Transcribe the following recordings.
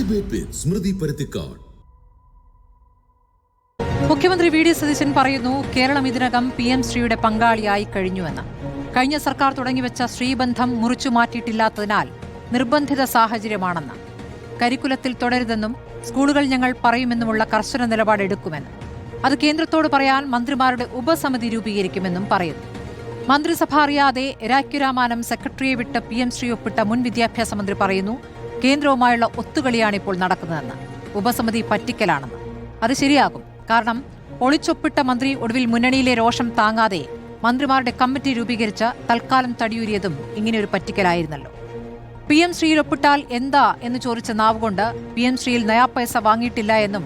Debate with Smruthi Paruthikad. മുഖ്യമന്ത്രി VD. Satheesan പറയുന്നു, കേരളം ഇതിനകം PM ശ്രീയുടെ പങ്കാളിയായി കഴിഞ്ഞുവെന്ന്. കഴിഞ്ഞ സർക്കാർ തുടങ്ങിവെച്ച ശ്രീബന്ധം മുറിച്ചു മാറ്റിയിട്ടില്ലാത്തതിനാൽ നിർബന്ധിത സാഹചര്യമാണെന്ന്. കരിക്കുലത്തിൽ തുടരുതെന്നും സ്കൂളുകൾ ഞങ്ങൾ പറയുമെന്നുമുള്ള കർശന നിലപാടെടുക്കുമെന്ന്. അത് കേന്ദ്രത്തോട് പറയാൻ മന്ത്രിമാരുടെ ഉപസമിതി രൂപീകരിക്കുമെന്നും പറയുന്നു. മന്ത്രിസഭ അറിയാതെ രാജ്യരാമാനം സെക്രട്ടറിയെ വിട്ട് PM ശ്രീ ഒപ്പിട്ട മുൻ വിദ്യാഭ്യാസ മന്ത്രി പറയുന്നു, കേന്ദ്രവുമായുള്ള ഒത്തുകളിയാണ് ഇപ്പോൾ നടക്കുന്നതെന്ന്. ഉപസമിതി പറ്റിക്കലാണെന്ന്. അത് ശരിയാകും. കാരണം ഒളിച്ചൊപ്പിട്ട മന്ത്രി ഒടുവിൽ മുന്നണിയിലെ രോഷം താങ്ങാതെ മന്ത്രിമാരുടെ കമ്മിറ്റി രൂപീകരിച്ച തൽക്കാലം തടിയൂരിയതും ഇങ്ങനെയൊരു പറ്റിക്കലായിരുന്നല്ലോ. PM ശ്രീയിൽ ഒപ്പിട്ടാൽ എന്താ എന്ന് ചോദിച്ച നാവുകൊണ്ട് PM ശ്രീയിൽ നയാ പൈസ വാങ്ങിയിട്ടില്ല എന്നും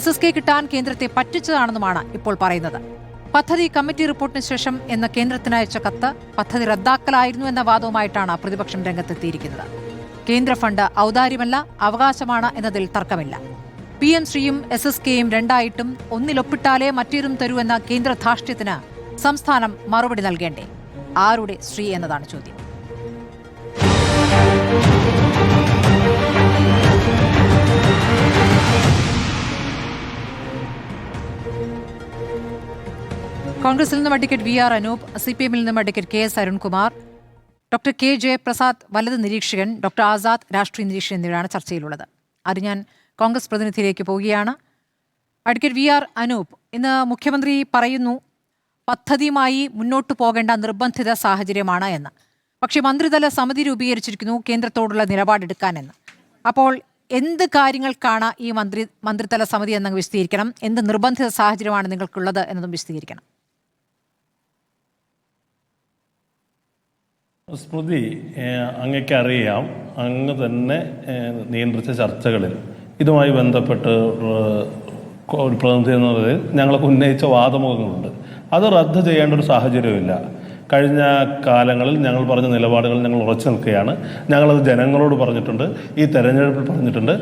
SSK കിട്ടാൻ കേന്ദ്രത്തെ പറ്റിച്ചതാണെന്നുമാണ് ഇപ്പോൾ പറയുന്നത്. പദ്ധതി കമ്മിറ്റി റിപ്പോർട്ടിന് ശേഷം എന്ന കേന്ദ്രത്തിനയച്ച കത്ത് പദ്ധതി റദ്ദാക്കലായിരുന്നു എന്ന വാദവുമായിട്ടാണ് പ്രതിപക്ഷം രംഗത്തെത്തിയിരിക്കുന്നത്. കേന്ദ്ര ഫണ്ട് ഔദാര്യമല്ല, അവകാശമാണ് എന്നതിൽ തർക്കമില്ല. PM ശ്രീയും SSKയും രണ്ടായിട്ടും ഒന്നിലൊപ്പിട്ടാലേ മറ്റേതും തരൂ എന്ന കേന്ദ്ര ധാർഷ്ട്യത്തിന് സംസ്ഥാനം മറുപടി നൽകേണ്ടേ? ആരുടെ ശ്രീ എന്നതാണ് ചോദ്യം. കോൺഗ്രസിൽ നിന്നും അഡ്വക്കേറ്റ് VR അനൂപ്, CPM-ൽ നിന്നും advocate KS Arunkumar, doctor K Jayaprasad വലത് നിരീക്ഷകൻ, ഡോക്ടർ ആസാദ് രാഷ്ട്രീയ നിരീക്ഷകൻ എന്നിവരാണ് ചർച്ചയിലുള്ളത്. അത് ഞാൻ കോൺഗ്രസ് പ്രതിനിധിയിലേക്ക് പോവുകയാണ്. അഡ്വക്കേറ്റ് VR അനൂപ്, ഇന്ന് മുഖ്യമന്ത്രി പറയുന്നു പദ്ധതിയുമായി മുന്നോട്ടു പോകേണ്ട നിർബന്ധിത സാഹചര്യമാണ് എന്ന്. പക്ഷേ മന്ത്രിതല സമിതി രൂപീകരിച്ചിരിക്കുന്നു കേന്ദ്രത്തോടുള്ള നിലപാടെടുക്കാനെന്ന്. അപ്പോൾ എന്ത് കാര്യങ്ങൾക്കാണ് ഈ മന്ത്രിതല സമിതി എന്നങ്ങ് വിശദീകരിക്കണം. എന്ത് നിർബന്ധിത സാഹചര്യമാണ് നിങ്ങൾക്കുള്ളത് എന്നതും വിശദീകരിക്കണം. സ്മൃതി, അങ്ങയ്ക്കറിയാം, അങ്ങ് തന്നെ നിയന്ത്രിച്ച ചർച്ചകളിൽ ഇതുമായി ബന്ധപ്പെട്ട് ഒരു പ്രതിനിധി എന്ന നിലയിൽ ഞങ്ങൾക്ക് ഉന്നയിച്ച വാദമുഖങ്ങളുണ്ട്. അത് റദ്ദ് ചെയ്യേണ്ട ഒരു സാഹചര്യമില്ല. കഴിഞ്ഞ കാലങ്ങളിൽ ഞങ്ങൾ പറഞ്ഞ നിലപാടുകൾ ഞങ്ങൾ ഉറച്ചു നിൽക്കുകയാണ്. ഞങ്ങളത് ജനങ്ങളോട് പറഞ്ഞിട്ടുണ്ട്, ഈ തെരഞ്ഞെടുപ്പിൽ പറഞ്ഞിട്ടുണ്ട്.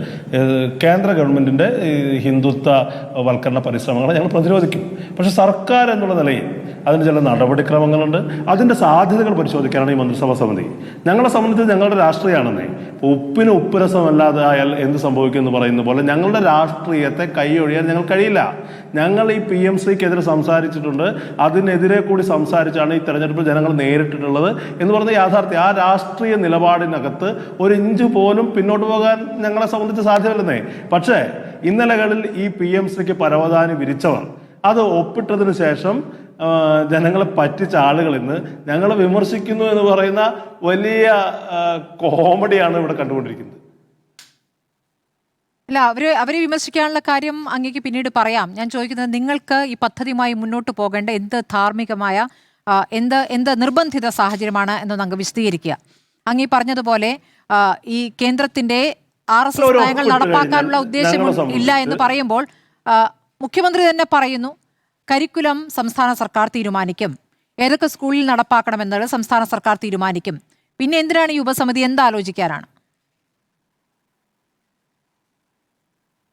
കേന്ദ്ര ഗവൺമെൻറ്റിൻ്റെ ഹിന്ദുത്വ വൽക്കരണ പരിശ്രമങ്ങളെ ഞങ്ങൾ പ്രതിരോധിക്കും. പക്ഷേ സർക്കാർ എന്നുള്ള നിലയിൽ അതിന് ചില നടപടിക്രമങ്ങളുണ്ട്. അതിൻ്റെ സാധ്യതകൾ പരിശോധിക്കാനാണ് ഈ മന്ത്രിസഭാ സമിതി. ഞങ്ങളെ സംബന്ധിച്ച് ഞങ്ങളുടെ രാഷ്ട്രീയമാണെന്നേ, ഉപ്പിന് ഉപ്പുരസമല്ലാതെ ആയാൽ എന്ത് സംഭവിക്കും എന്ന് പറയുന്ന പോലെ ഞങ്ങളുടെ രാഷ്ട്രീയത്തെ കൈയൊഴിയാൻ ഞങ്ങൾ കഴിയില്ല. ഞങ്ങൾ ഈ PM ശ്രീക്കെതിരെ സംസാരിച്ചിട്ടുണ്ട്. അതിനെതിരെ കൂടി സംസാരിച്ചാണ് ഈ തെരഞ്ഞെടുപ്പിൽ ജനങ്ങൾ നേരിട്ടിട്ടുള്ളത് എന്ന് പറഞ്ഞ യാഥാർത്ഥ്യം. ആ രാഷ്ട്രീയ നിലപാടിനകത്ത് ഒരു ഇഞ്ച് പോലും പിന്നോട്ട് പോകാൻ ഞങ്ങളെ സംബന്ധിച്ച് സാധ്യമല്ലെന്നേ. പക്ഷേ ഇന്നലകളിൽ ഈ PM ശ്രീക്ക് പരവതാനി വിരിച്ചവർ അത് ഒപ്പിട്ടതിന് ശേഷം ജനങ്ങളെ പറ്റിച്ച ആളുകൾ ഇന്ന് ഞങ്ങളെ വിമർശിക്കുന്നു എന്ന് പറയുന്ന വലിയ കോമഡിയാണ് ഇവിടെ കണ്ടുകൊണ്ടിരിക്കുന്നത്. അല്ല, അവരെ വിമർശിക്കാനുള്ള കാര്യം അങ്ങേക്ക് പിന്നീട് പറയാം. ഞാൻ ചോദിക്കുന്നത്, നിങ്ങൾക്ക് ഈ പദ്ധതിയുമായി മുന്നോട്ട് പോകേണ്ട എന്ത് ധാർമ്മികമായ എന്ത് നിർബന്ധിത സാഹചര്യമാണ് എന്നൊന്ന് അങ്ങ് വിശദീകരിക്കുക. അങ്ങീ പറഞ്ഞതുപോലെ ഈ കേന്ദ്രത്തിന്റെ RSS നയങ്ങൾ നടപ്പാക്കാനുള്ള ഉദ്ദേശം ഇല്ല എന്ന് പറയുമ്പോൾ മുഖ്യമന്ത്രി തന്നെ പറയുന്നു കരിക്കുലം സംസ്ഥാന സർക്കാർ തീരുമാനിക്കും, ഏതൊക്കെ സ്കൂളിൽ നടപ്പാക്കണമെന്നത് സംസ്ഥാന സർക്കാർ തീരുമാനിക്കും. പിന്നെ എന്തിനാണ് ഈ ഉപസമിതി? എന്താലോചിക്കാനാണ്?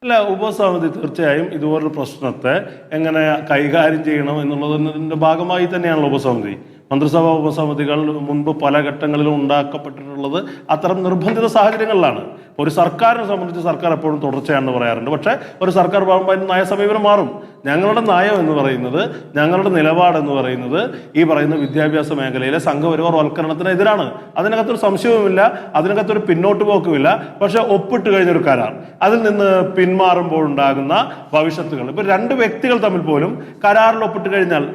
അല്ല, ഉപസമിതി തീർച്ചയായും ഇതുപോലൊരു പ്രശ്നത്തെ എങ്ങനെ കൈകാര്യം ചെയ്യണം എന്നുള്ളതിൻ്റെ ഭാഗമായി തന്നെയാണല്ലോ ഉപസമിതി. മന്ത്രിസഭാ ഉപസമിതികൾ മുൻപ് പല ഘട്ടങ്ങളിലും ഉണ്ടാക്കപ്പെട്ടിട്ടുള്ളത് അത്തരം നിർബന്ധിത സാഹചര്യങ്ങളിലാണ്. ഒരു സർക്കാരിനെ സംബന്ധിച്ച് സർക്കാർ എപ്പോഴും തുടർച്ചയാണെന്ന് പറയാറുണ്ട്. പക്ഷേ ഒരു സർക്കാർ പോകുമ്പോൾ നയസമീപനം മാറും. ഞങ്ങളുടെ നയം എന്ന് പറയുന്നത്, ഞങ്ങളുടെ നിലപാടെന്ന് പറയുന്നത് ഈ പറയുന്ന വിദ്യാഭ്യാസ മേഖലയിലെ സംഘപരിവാർ വൽക്കരണത്തിനെതിരാണ്. അതിനകത്തൊരു സംശയവുമില്ല, അതിനകത്തൊരു പിന്നോട്ട് പോക്കുമില്ല. പക്ഷെ ഒപ്പിട്ട് കഴിഞ്ഞൊരു കരാർ, അതിൽ നിന്ന് പിന്മാറുമ്പോൾ ഉണ്ടാകുന്ന ഭവിഷ്യത്തുകൾ, ഇപ്പൊ രണ്ട് വ്യക്തികൾ തമ്മിൽ പോലും കരാറിൽ ഒപ്പിട്ട് കഴിഞ്ഞാൽ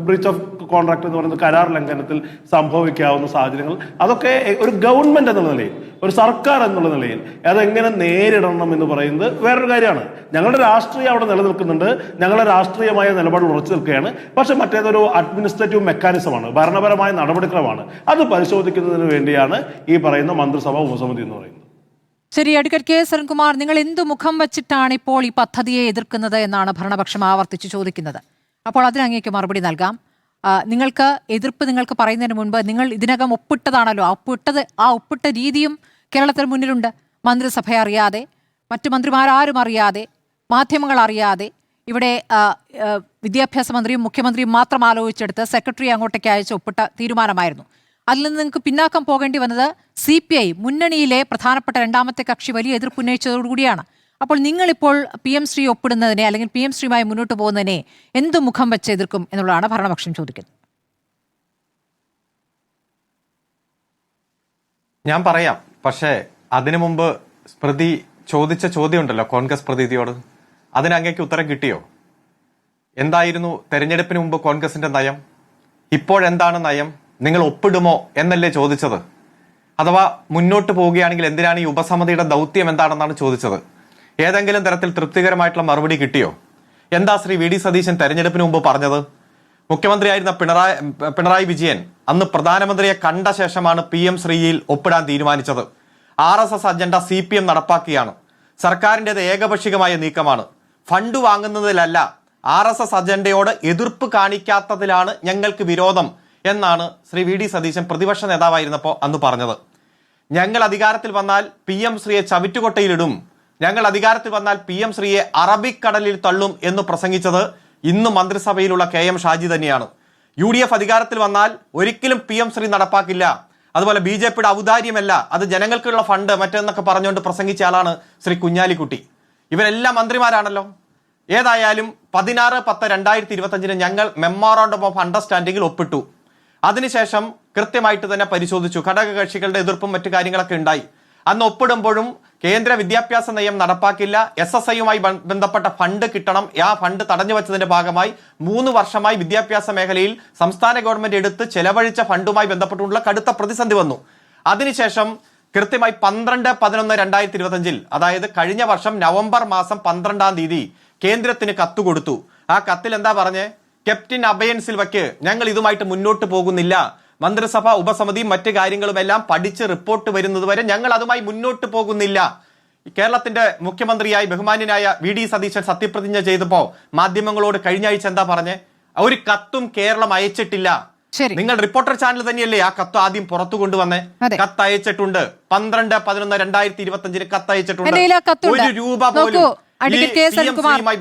ബ്രീച്ച് ഓഫ് കോൺട്രാക്ട് എന്ന് പറയുന്നത് കരാർ ലംഘനത്തിൽ സംഭവിക്കാവുന്ന സാഹചര്യങ്ങൾ, അതൊക്കെ ഒരു ഗവൺമെന്റ് എന്നുള്ള നിലയിൽ, ഒരു സർക്കാർ എന്നുള്ള നിലയിൽ അതെങ്ങനെ നേരിടണം എന്ന് പറയുന്നത് വേറൊരു കാര്യമാണ്. ഞങ്ങളുടെ രാഷ്ട്രീയം അവിടെ നിലനിൽക്കുന്നുണ്ട്, ഞങ്ങളുടെ രാഷ്ട്രീയമായ നിലപാട് ഉറച്ചു നിൽക്കുകയാണ്. പക്ഷെ മറ്റേതൊരു അഡ്മിനിസ്ട്രേറ്റീവ് മെക്കാനിസമാണ്, ഭരണപരമായ നടപടിക്രമമാണ്. അത് പരിശോധിക്കുന്നതിന് വേണ്ടിയാണ് ഈ പറയുന്ന മന്ത്രിസഭാ ഉപസമിതി എന്ന് പറയുന്നത്. ശരി, അഡ്വക്കേറ്റ് KS അരുൺകുമാർ, നിങ്ങൾ എന്തു മുഖം വച്ചിട്ടാണ് ഇപ്പോൾ ഈ പദ്ധതിയെ എതിർക്കുന്നത് എന്നാണ് ഭരണപക്ഷം ആവർത്തിച്ച് ചോദിക്കുന്നത്. അപ്പോൾ അതിനങ്ങേക്ക് മറുപടി നൽകാം. നിങ്ങൾക്ക് എതിർപ്പ് നിങ്ങൾക്ക് പറയുന്നതിന് മുൻപ്, നിങ്ങൾ ഇതിനകം ഒപ്പിട്ടതാണല്ലോ, ആ ഒപ്പിട്ട രീതിയും കേരളത്തിന് മുന്നിലുണ്ട്. മന്ത്രിസഭ അറിയാതെ, മറ്റു മന്ത്രിമാരാരും അറിയാതെ, മാധ്യമങ്ങൾ അറിയാതെ, ഇവിടെ വിദ്യാഭ്യാസ മന്ത്രിയും മുഖ്യമന്ത്രിയും മാത്രം ആലോചിച്ചെടുത്ത് സെക്രട്ടറി അങ്ങോട്ടേക്ക് അയച്ച് ഒപ്പിട്ട തീരുമാനമായിരുന്നു. അതിൽ നിന്ന് നിങ്ങൾക്ക് പിന്നാക്കം പോകേണ്ടി വന്നത് CPI മുന്നണിയിലെ പ്രധാനപ്പെട്ട രണ്ടാമത്തെ കക്ഷി വലിയ എതിർപ്പുന്നയിച്ചതോടുകൂടിയാണ്. അപ്പോൾ നിങ്ങളിപ്പോൾ PM ശ്രീ ഒപ്പിടുന്നതിനെ അല്ലെങ്കിൽ PM ശ്രീയുമായി മുന്നോട്ട് പോകുന്നതിനെ എന്ത് മുഖം വെച്ച് എതിർക്കും എന്നുള്ളതാണ് ഭരണപക്ഷം ചോദിക്കുന്നത്. ഞാൻ പറയാം, പക്ഷേ അതിനു മുമ്പ് സ്മൃതി ചോദിച്ച ചോദ്യമുണ്ടല്ലോ കോൺഗ്രസ് പ്രതിനിധിയോട്, അതിന് അങ്ങേക്ക് ഉത്തരം കിട്ടിയോ? എന്തായിരുന്നു തെരഞ്ഞെടുപ്പിന് മുമ്പ് കോൺഗ്രസിന്റെ നയം? ഇപ്പോഴെന്താണ് നയം? നിങ്ങൾ ഒപ്പിടുമോ എന്നല്ലേ ചോദിച്ചത്? അഥവാ മുന്നോട്ട് പോവുകയാണെങ്കിൽ എന്തിനാണ് ഈ ഉപസമിതിയുടെ ദൗത്യം എന്താണെന്നാണ് ചോദിച്ചത്. ഏതെങ്കിലും തരത്തിൽ തൃപ്തികരമായിട്ടുള്ള മറുപടി കിട്ടിയോ? എന്താ ശ്രീ VD സതീശൻ തെരഞ്ഞെടുപ്പിന് മുമ്പ് പറഞ്ഞത്? മുഖ്യമന്ത്രിയായിരുന്ന പിണറായി വിജയൻ അന്ന് പ്രധാനമന്ത്രിയെ കണ്ട ശേഷമാണ് PM ശ്രീയിൽ ഒപ്പിടാൻ തീരുമാനിച്ചത്. RSS agenda CPM നടപ്പാക്കിയാണ്. സർക്കാരിൻ്റെത് ഏകപക്ഷീയമായ നീക്കമാണ്. ഫണ്ട് വാങ്ങുന്നതിലല്ല, RSS അജണ്ടയോട് എതിർപ്പ് കാണിക്കാത്തതിലാണ് ഞങ്ങൾക്ക് വിരോധം എന്നാണ് ശ്രീ VD സതീശൻ പ്രതിപക്ഷ നേതാവായിരുന്നപ്പോൾ അന്ന് പറഞ്ഞത്. ഞങ്ങൾ അധികാരത്തിൽ വന്നാൽ PM ശ്രീയെ ചവിറ്റുകൊട്ടയിലിടും, ഞങ്ങൾ അധികാരത്തിൽ വന്നാൽ PM ശ്രീയെ അറബിക്കടലിൽ തള്ളും എന്ന് പ്രസംഗിച്ചത് ഇന്ന് മന്ത്രിസഭയിലുള്ള KM ഷാജി തന്നെയാണ്. UDF അധികാരത്തിൽ വന്നാൽ ഒരിക്കലും PM ശ്രീ നടപ്പാക്കില്ല, അതുപോലെ BJPയുടെ ഔദാര്യമല്ല, അത് ജനങ്ങൾക്കുള്ള ഫണ്ട് മറ്റെന്നൊക്കെ പറഞ്ഞുകൊണ്ട് പ്രസംഗിച്ച ആളാണ് ശ്രീ കുഞ്ഞാലിക്കുട്ടി. ഇവരെല്ലാം മന്ത്രിമാരാണല്ലോ. ഏതായാലും 16/10/2025 ഞങ്ങൾ മെമ്മോറാണ്ടം ഓഫ് അണ്ടർസ്റ്റാൻഡിംഗിൽ ഒപ്പിട്ടു. അതിനുശേഷം കൃത്യമായിട്ട് തന്നെ പരിശോധിച്ചു. ഘടകകക്ഷികളുടെ എതിർപ്പും മറ്റു കാര്യങ്ങളൊക്കെ ഉണ്ടായി. അന്ന് ഒപ്പിടുമ്പോഴും കേന്ദ്ര വിദ്യാഭ്യാസ നയം നടപ്പാക്കില്ല, SSIയുമായി ബന്ധപ്പെട്ട ഫണ്ട് കിട്ടണം, ആ ഫണ്ട് തടഞ്ഞു വെച്ചതിന്റെ ഭാഗമായി 3 വർഷമായി വിദ്യാഭ്യാസ മേഖലയിൽ സംസ്ഥാന ഗവൺമെന്റ് എടുത്ത് ചെലവഴിച്ച ഫണ്ടുമായി ബന്ധപ്പെട്ടുള്ള കടുത്ത പ്രതിസന്ധി വന്നു. അതിനുശേഷം കൃത്യമായി 12/11/2025 അതായത് കഴിഞ്ഞ വർഷം നവംബർ മാസം 12-ാം തീയതി കേന്ദ്രത്തിന് കത്ത് കൊടുത്തു. ആ കത്തിൽ എന്താ പറഞ്ഞേ? ക്യാപ്റ്റൻ അബയൻസിൽ വയ്ക്ക്, ഞങ്ങൾ ഇതുമായിട്ട് മുന്നോട്ട് പോകുന്നില്ല, മന്ത്രിസഭ ഉപസമിതിയും മറ്റു കാര്യങ്ങളുമെല്ലാം പഠിച്ച് റിപ്പോർട്ട് വരുന്നത് വരെ ഞങ്ങൾ അതുമായി മുന്നോട്ട് പോകുന്നില്ല. കേരളത്തിന്റെ മുഖ്യമന്ത്രിയായി ബഹുമാന്യനായ VD സതീശൻ സത്യപ്രതിജ്ഞ ചെയ്തപ്പോ മാധ്യമങ്ങളോട് കഴിഞ്ഞ ആഴ്ച എന്താ പറഞ്ഞേ? ഒരു കത്തും കേരളം അയച്ചിട്ടില്ല. നിങ്ങൾ റിപ്പോർട്ടർ ചാനൽ തന്നെയല്ലേ ആ കത്ത് ആദ്യം പുറത്തു കൊണ്ടുവന്നേ? കത്ത് അയച്ചിട്ടുണ്ട്. 12/11/2025 കത്ത് അയച്ചിട്ടുണ്ട്. 1 രൂപ പോലും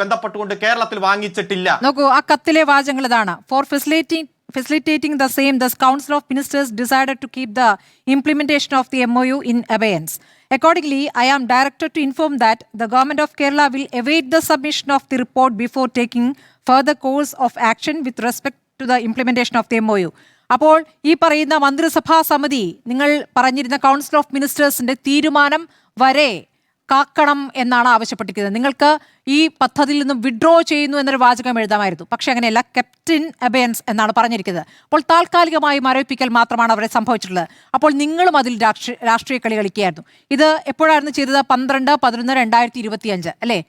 ബന്ധപ്പെട്ടുകൊണ്ട് കേരളത്തിൽ വാങ്ങിച്ചിട്ടില്ല. നോക്കൂ, ആ കത്തിലെ വാചകങ്ങൾ ഇതാണ്: four facilitating the same, the Council of Ministers decided to keep the implementation of the MOU in abeyance. Accordingly, I am directed to inform that the Government of Kerala will await the submission of the report before taking further course of action with respect to the implementation of the MOU. അപ്പോൾ ഈ പറയുന്ന മന്ത്രിസഭാ സമിതി നിങ്ങൾ പറഞ്ഞിരുന്ന council of മിനിസ്റ്റേഴ്സിന്റെ തീരുമാനം വരെ കാക്കണം എന്നാണ് ആവശ്യപ്പെട്ടിരിക്കുന്നത്. നിങ്ങൾക്ക് ഈ പദ്ധതിയിൽ നിന്നും വിഡ്രോ ചെയ്യുന്നു എന്നൊരു വാചകം എഴുതാമായിരുന്നു. പക്ഷെ അങ്ങനെയല്ല, ക്യാപ്റ്റൻ അബയൻസ് എന്നാണ് പറഞ്ഞിരിക്കുന്നത്. അപ്പോൾ താൽക്കാലികമായി മരവിപ്പിക്കൽ മാത്രമാണ് അവിടെ സംഭവിച്ചിട്ടുള്ളത്. അപ്പോൾ നിങ്ങളും അതിൽ രാഷ്ട്രീയ കളി കളിക്കുകയായിരുന്നു. ഇത് എപ്പോഴായിരുന്നു ചെയ്തത്? 12/11/2025 അല്ലേ?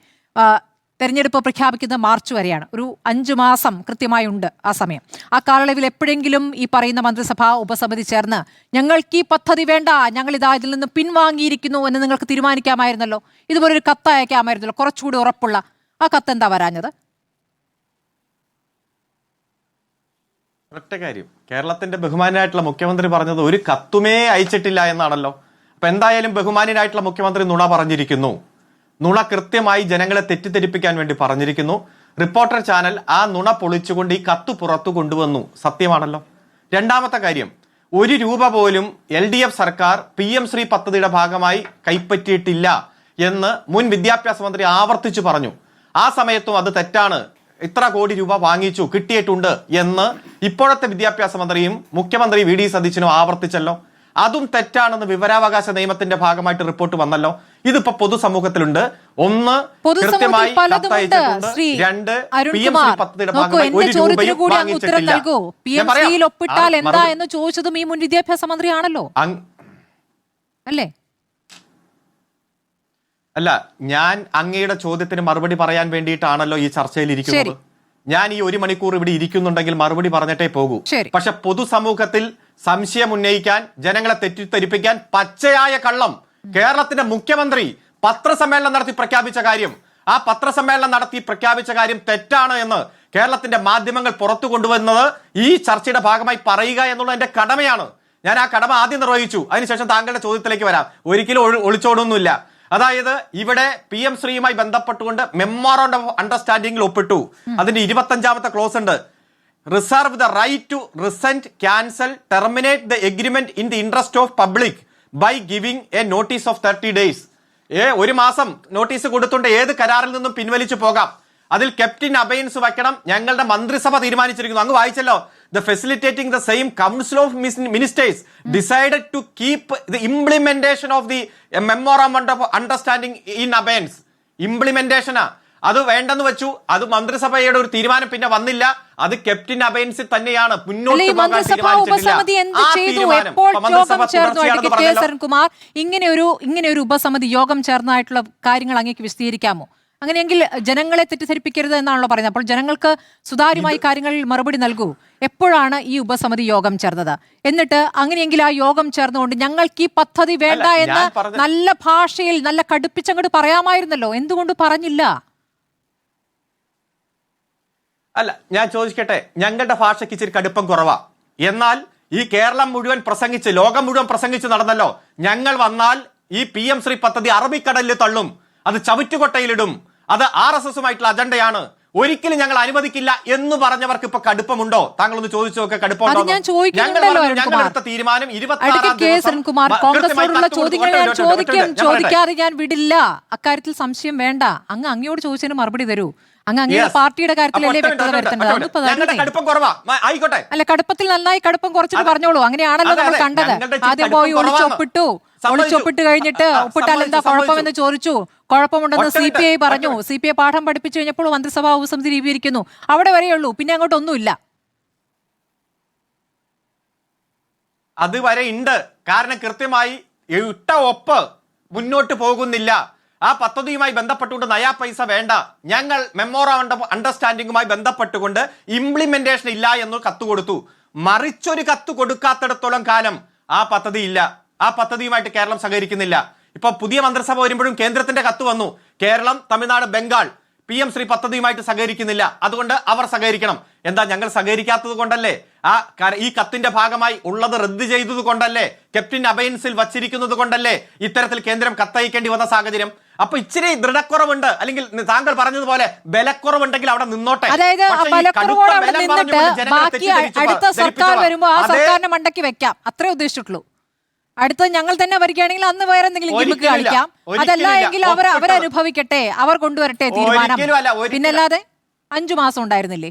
തെരഞ്ഞെടുപ്പ് പ്രഖ്യാപിക്കുന്നത് മാർച്ച് വരെയാണ്. ഒരു 5 മാസം കൃത്യമായി ഉണ്ട് ആ സമയം. ആ കാലയളവിൽ എപ്പോഴെങ്കിലും ഈ പറയുന്ന മന്ത്രിസഭാ ഉപസമിതി ചേർന്ന് ഞങ്ങൾക്ക് ഈ പദ്ധതി വേണ്ട, ഞങ്ങൾ ഇതാ ഇതിൽ നിന്ന് പിൻവാങ്ങിയിരിക്കുന്നു എന്ന് നിങ്ങൾക്ക് തീരുമാനിക്കാമായിരുന്നല്ലോ. ഇതുപോലൊരു കത്ത് അയക്കാമായിരുന്നല്ലോ, കുറച്ചുകൂടി ഉറപ്പുള്ള. ആ കത്ത് എന്താ വരാഞ്ഞത്? ഒറ്റ കാര്യം, കേരളത്തിന്റെ ബഹുമാനായിട്ടുള്ള മുഖ്യമന്ത്രി പറഞ്ഞത് ഒരു കത്തുമേ അയച്ചിട്ടില്ല എന്നാണല്ലോ. അപ്പൊ എന്തായാലും ബഹുമാനായിട്ടുള്ള മുഖ്യമന്ത്രി നുണ പറഞ്ഞിരിക്കുന്നു. നുണ കൃത്യമായി ജനങ്ങളെ തെറ്റിദ്ധരിപ്പിക്കാൻ വേണ്ടി പറഞ്ഞിരിക്കുന്നു. റിപ്പോർട്ടർ ചാനൽ ആ നുണ പൊളിച്ചുകൊണ്ട് ഈ കത്ത് പുറത്തു കൊണ്ടുവന്നു. സത്യമാണല്ലോ. രണ്ടാമത്തെ കാര്യം, 1 രൂപ പോലും LDF സർക്കാർ PM ശ്രീ പദ്ധതിയുടെ ഭാഗമായി കൈപ്പറ്റിയിട്ടില്ല എന്ന് മുൻ വിദ്യാഭ്യാസ മന്ത്രി ആവർത്തിച്ചു പറഞ്ഞു. ആ സമയത്തും അത് തെറ്റാണ്, ഇത്ര കോടി രൂപ വാങ്ങിച്ചു, കിട്ടിയിട്ടുണ്ട് എന്ന് ഇപ്പോഴത്തെ വിദ്യാഭ്യാസ മന്ത്രിയും മുഖ്യമന്ത്രി VD സതീശനും ആവർത്തിച്ചല്ലോ. അതും തെറ്റാണെന്ന് വിവരാവകാശ നിയമത്തിന്റെ ഭാഗമായിട്ട് റിപ്പോർട്ട് വന്നല്ലോ. ഇതിപ്പോ പൊതുസമൂഹത്തിലുണ്ട്. 1 കൃത്യമായി കത്തയച്ചിട്ടുണ്ട്. 2 PM ശ്രീ പദ്ധതിയുടെ ഭാഗമായി 1 രൂപയും വാങ്ങിച്ചിട്ടില്ല. ഒപ്പിട്ടാൽ എന്താ എന്ന് ചോദിച്ചതും ഈ മുൻ വിദ്യാഭ്യാസ മന്ത്രിയാണല്ലോ അല്ലേ? അല്ല, ഞാൻ അങ്ങയുടെ ചോദ്യത്തിന് മറുപടി പറയാൻ വേണ്ടിയിട്ടാണല്ലോ ഈ ചർച്ചയിൽ ഇരിക്കുന്നത്. ഞാൻ ഈ 1 മണിക്കൂർ ഇവിടെ ഇരിക്കുന്നുണ്ടെങ്കിൽ മറുപടി പറഞ്ഞിട്ടേ പോകൂ. പക്ഷെ പൊതുസമൂഹത്തിൽ സംശയം ഉന്നയിക്കാൻ, ജനങ്ങളെ തെറ്റിദ്ധരിപ്പിക്കാൻ പച്ചയായ കള്ളം കേരളത്തിന്റെ മുഖ്യമന്ത്രി പത്രസമ്മേളനം നടത്തി പ്രഖ്യാപിച്ച കാര്യം, ആ പത്രസമ്മേളനം നടത്തി പ്രഖ്യാപിച്ച കാര്യം തെറ്റാണ് എന്ന് കേരളത്തിന്റെ മാധ്യമങ്ങൾ പുറത്തു കൊണ്ടുവന്നത് ഈ ചർച്ചയുടെ ഭാഗമായി പറയുക എന്നുള്ളത് എന്റെ കടമയാണ്. ഞാൻ ആ കടമ ആദ്യം നിർവഹിച്ചു. അതിനുശേഷം താങ്കളുടെ ചോദ്യത്തിലേക്ക് വരാം. ഒരിക്കലും ഒളിച്ചോടൊന്നുമില്ല. അതായത് ഇവിടെ PM ശ്രീയുമായി ബന്ധപ്പെട്ടുകൊണ്ട് മെമ്മോറാണ്ടം ഓഫ് അണ്ടർസ്റ്റാൻഡിംഗിൽ ഒപ്പിട്ടു. അതിന്റെ 25-ാമത്തെ ക്ലോസ് ഉണ്ട്. Reserve the right to rescind, cancel, terminate the agreement in the interest of public by giving a notice of 30 days. ഒരു മാസം നോട്ടീസ് കൊടുത്തുകൊണ്ട് ഏത് കരാറിൽ നിന്നും പിൻവലിച്ചു പോകാം. അതിൽ കെപ്റ്റ് ഇൻ അബയൻസ് വയ്ക്കണം. ഞങ്ങളുടെ മന്ത്രിസഭ തീരുമാനിച്ചിരിക്കുന്നു. അങ്ങ് വായിച്ചല്ലോ. The facilitating the same council of ministers decided to keep the implementation of the memorandum of understanding in abeyance. Implementation അത് വേണ്ടെന്ന് വെച്ചു. അത് മന്ത്രിസഭയുടെ ഒരു തീരുമാനം പിന്നെ വന്നില്ല. അത് കെപ്റ്റിൻ അബയൻസിൽ തന്നെയാണ് മുന്നോട്ട് പോകാൻ കുമാർ. ഇങ്ങനെ ഒരു ഉപസമിതി യോഗം ചേർന്നായിട്ടുള്ള കാര്യങ്ങൾ അങ്ങേക്ക് വിശദീകരിക്കാമോ? അങ്ങനെയെങ്കിൽ ജനങ്ങളെ തെറ്റിദ്ധരിപ്പിക്കരുത് എന്നാണല്ലോ പറയുന്നത്. അപ്പോൾ ജനങ്ങൾക്ക് സുതാര്യമായി കാര്യങ്ങളിൽ മറുപടി നൽകൂ. എപ്പോഴാണ് ഈ ഉപസമിതി യോഗം ചേർന്നത്? എന്നിട്ട് അങ്ങനെയെങ്കിൽ ആ യോഗം ചേർന്നുകൊണ്ട് ഞങ്ങൾക്ക് ഈ പദ്ധതി വേണ്ട എന്ന് നല്ല ഭാഷയിൽ നല്ല കടുപ്പിച്ചങ്ങോട്ട് പറയാമായിരുന്നല്ലോ. എന്തുകൊണ്ട് പറഞ്ഞില്ല? അല്ല, ഞാൻ ചോദിക്കട്ടെ, ഞങ്ങളുടെ ഭാഷയ്ക്ക് ഇച്ചിരി കടുപ്പം കുറവാ. എന്നാൽ ഈ കേരളം മുഴുവൻ പ്രസംഗിച്ച്, ലോകം മുഴുവൻ പ്രസംഗിച്ച് നടന്നല്ലോ. ഞങ്ങൾ വന്നാൽ ഈ PM ശ്രീ പദ്ധതി അറബിക്കടലിൽ തള്ളും, അത് ചവിറ്റുകൊട്ടയിലിടും, അത് RSSുമായിട്ടുള്ള അജണ്ടയാണ്, ഒരിക്കലും ഞങ്ങൾ അനുവദിക്കില്ല എന്ന് പറഞ്ഞവർക്ക് ഇപ്പൊ കടുപ്പമുണ്ടോ? താങ്കൾ ഒന്ന് ചോദിച്ചു നോക്കുക, കടുപ്പമുണ്ടോ? ഞങ്ങളെടുത്ത തീരുമാനം 26 കോൺഗ്രസിനോടുള്ള ചോദ്യങ്ങൾ ഞാൻ ചോദിക്കാതെ ഞാൻ വിടില്ല. അക്കാര്യത്തിൽ സംശയം വേണ്ട. അങ്ങയോട് ചോദിച്ചതിന് മറുപടി തരൂ. അങ്ങയുടെ പാർട്ടിയുടെ കാര്യത്തിലല്ലേ വ്യക്തത വരുത്തേണ്ടത്? അല്ല, കടുപ്പത്തിൽ നന്നായി കടുപ്പം കുറച്ചിട്ട് പറഞ്ഞോളൂ. അങ്ങനെയാണല്ലോ നമ്മൾ കണ്ടത്. ആദ്യം പോയി ഒളിച്ചൊപ്പിട്ട് കഴിഞ്ഞിട്ട് ഒപ്പിട്ടാൽ എന്താ കുഴപ്പമെന്ന് ചോദിച്ചു. കുഴപ്പമുണ്ടെന്ന് CPI പറഞ്ഞു. CPI പാഠം പഠിപ്പിച്ചു കഴിഞ്ഞപ്പോൾ മന്ത്രിസഭാ ഉപസമിതി രൂപീകരിക്കുന്നു. അവിടെ വരെയുള്ളൂ, പിന്നെ അങ്ങോട്ടൊന്നുമില്ല. അതുവരെ ഉണ്ട്. കാരണം കൃത്യമായി ഇട്ട ഒപ്പ് മുന്നോട്ട് പോകുന്നില്ല. ആ പദ്ധതിയുമായി ബന്ധപ്പെട്ടുകൊണ്ട് നയാ പൈസ വേണ്ട, ഞങ്ങൾ മെമ്മോറാണ്ടം അണ്ടർസ്റ്റാൻഡിംഗുമായി ബന്ധപ്പെട്ടുകൊണ്ട് ഇംപ്ലിമെന്റേഷൻ ഇല്ല എന്ന് കത്ത് കൊടുത്തു. മറിച്ചൊരു കത്ത് കൊടുക്കാത്തിടത്തോളം കാലം ആ പദ്ധതി ഇല്ല. ആ പദ്ധതിയുമായിട്ട് കേരളം സഹകരിക്കുന്നില്ല. ഇപ്പൊ പുതിയ മന്ത്രിസഭ വരുമ്പോഴും കേന്ദ്രത്തിന്റെ കത്ത് വന്നു. കേരളം, തമിഴ്നാട്, ബംഗാൾ PM ശ്രീ പദ്ധതിയുമായിട്ട് സഹകരിക്കുന്നില്ല. അതുകൊണ്ട് അവർ സഹകരിക്കണം. എന്താ, ഞങ്ങൾ സഹകരിക്കാത്തത് കൊണ്ടല്ലേ? ഈ കത്തിന്റെ ഭാഗമായി ഉള്ളത് റദ്ദ് ചെയ്തത് കൊണ്ടല്ലേ? കെപ്റ്റിൻ അബയൻസിൽ വച്ചിരിക്കുന്നത് കൊണ്ടല്ലേ ഇത്തരത്തിൽ കേന്ദ്രം കത്തയക്കേണ്ടി വന്ന സാഹചര്യം? അപ്പൊ ഇച്ചിരി ദൃഢക്കുറവുണ്ട്, അല്ലെങ്കിൽ താങ്കൾ പറഞ്ഞതുപോലെ ബലക്കുറവുണ്ടെങ്കിൽ അവിടെ നിന്നോട്ടെ. അടുത്ത സർക്കാർ വരുമ്പോ ആ സർക്കാരിനെ മണ്ടയ്ക്ക് വെക്കാം, അത്രേ ഉദ്ദേശിച്ചിട്ടുള്ളൂ. അടുത്ത ഞങ്ങൾ തന്നെ വരികയാണെങ്കിൽ അന്ന് വേറെ എന്തെങ്കിലും ഗിമിക്ക് കളിക്കാം. അതല്ല എങ്കിൽ അവരനുഭവിക്കട്ടെ, അവർ കൊണ്ടുവരട്ടെ തീരുമാനം. പിന്നല്ലാതെ 5 മാസം ഉണ്ടായിരുന്നില്ലേ?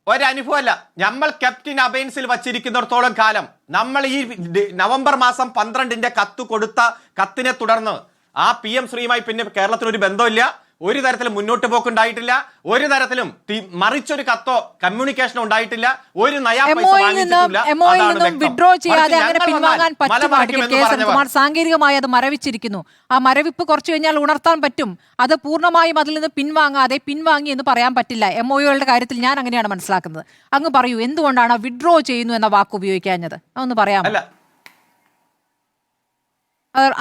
ഒരനുഭവമല്ല. നമ്മൾ കെപ്റ്റിൻ അബയൻസിൽ വച്ചിരിക്കുന്നിടത്തോളം കാലം, നമ്മൾ ഈ നവംബർ മാസം 12 കത്ത് കൊടുത്ത കത്തിനെ തുടർന്ന് ആ PM ശ്രീയുമായി പിന്നെ കേരളത്തിന് ഒരു ബന്ധമില്ല. ഒരു തരത്തിലും മുന്നോട്ട് പോക്കുണ്ടായിട്ടില്ല. ഒരു തരത്തിലും മറിച്ചൊരു കത്തോ കമ്മ്യൂണിക്കേഷനോ ഉണ്ടായിട്ടില്ല. ഒരു നയാ പൈസ വാങ്ങിച്ചിട്ടില്ല. വിഡ്രോ ചെയ്യാതെ അങ്ങനെ പിൻവാങ്ങാൻ പറ്റും. സാങ്കേതികമായി അത് മരവിച്ചിരിക്കുന്നു. ആ മരവിപ്പ് കുറച്ചു കഴിഞ്ഞാൽ ഉണർത്താൻ പറ്റും. അത് പൂർണ്ണമായും അതിൽ നിന്ന് പിൻവാങ്ങി എന്ന് പറയാൻ പറ്റില്ല. MOUകളുടെ കാര്യത്തിൽ ഞാൻ അങ്ങനെയാണ് മനസ്സിലാക്കുന്നത്. അങ്ങ് പറയൂ, എന്തുകൊണ്ടാണ് വിഡ്രോ ചെയ്യുന്നു എന്ന വാക്ക് ഉപയോഗിക്കാഞ്ഞത്? അതൊന്ന് പറയാമോ?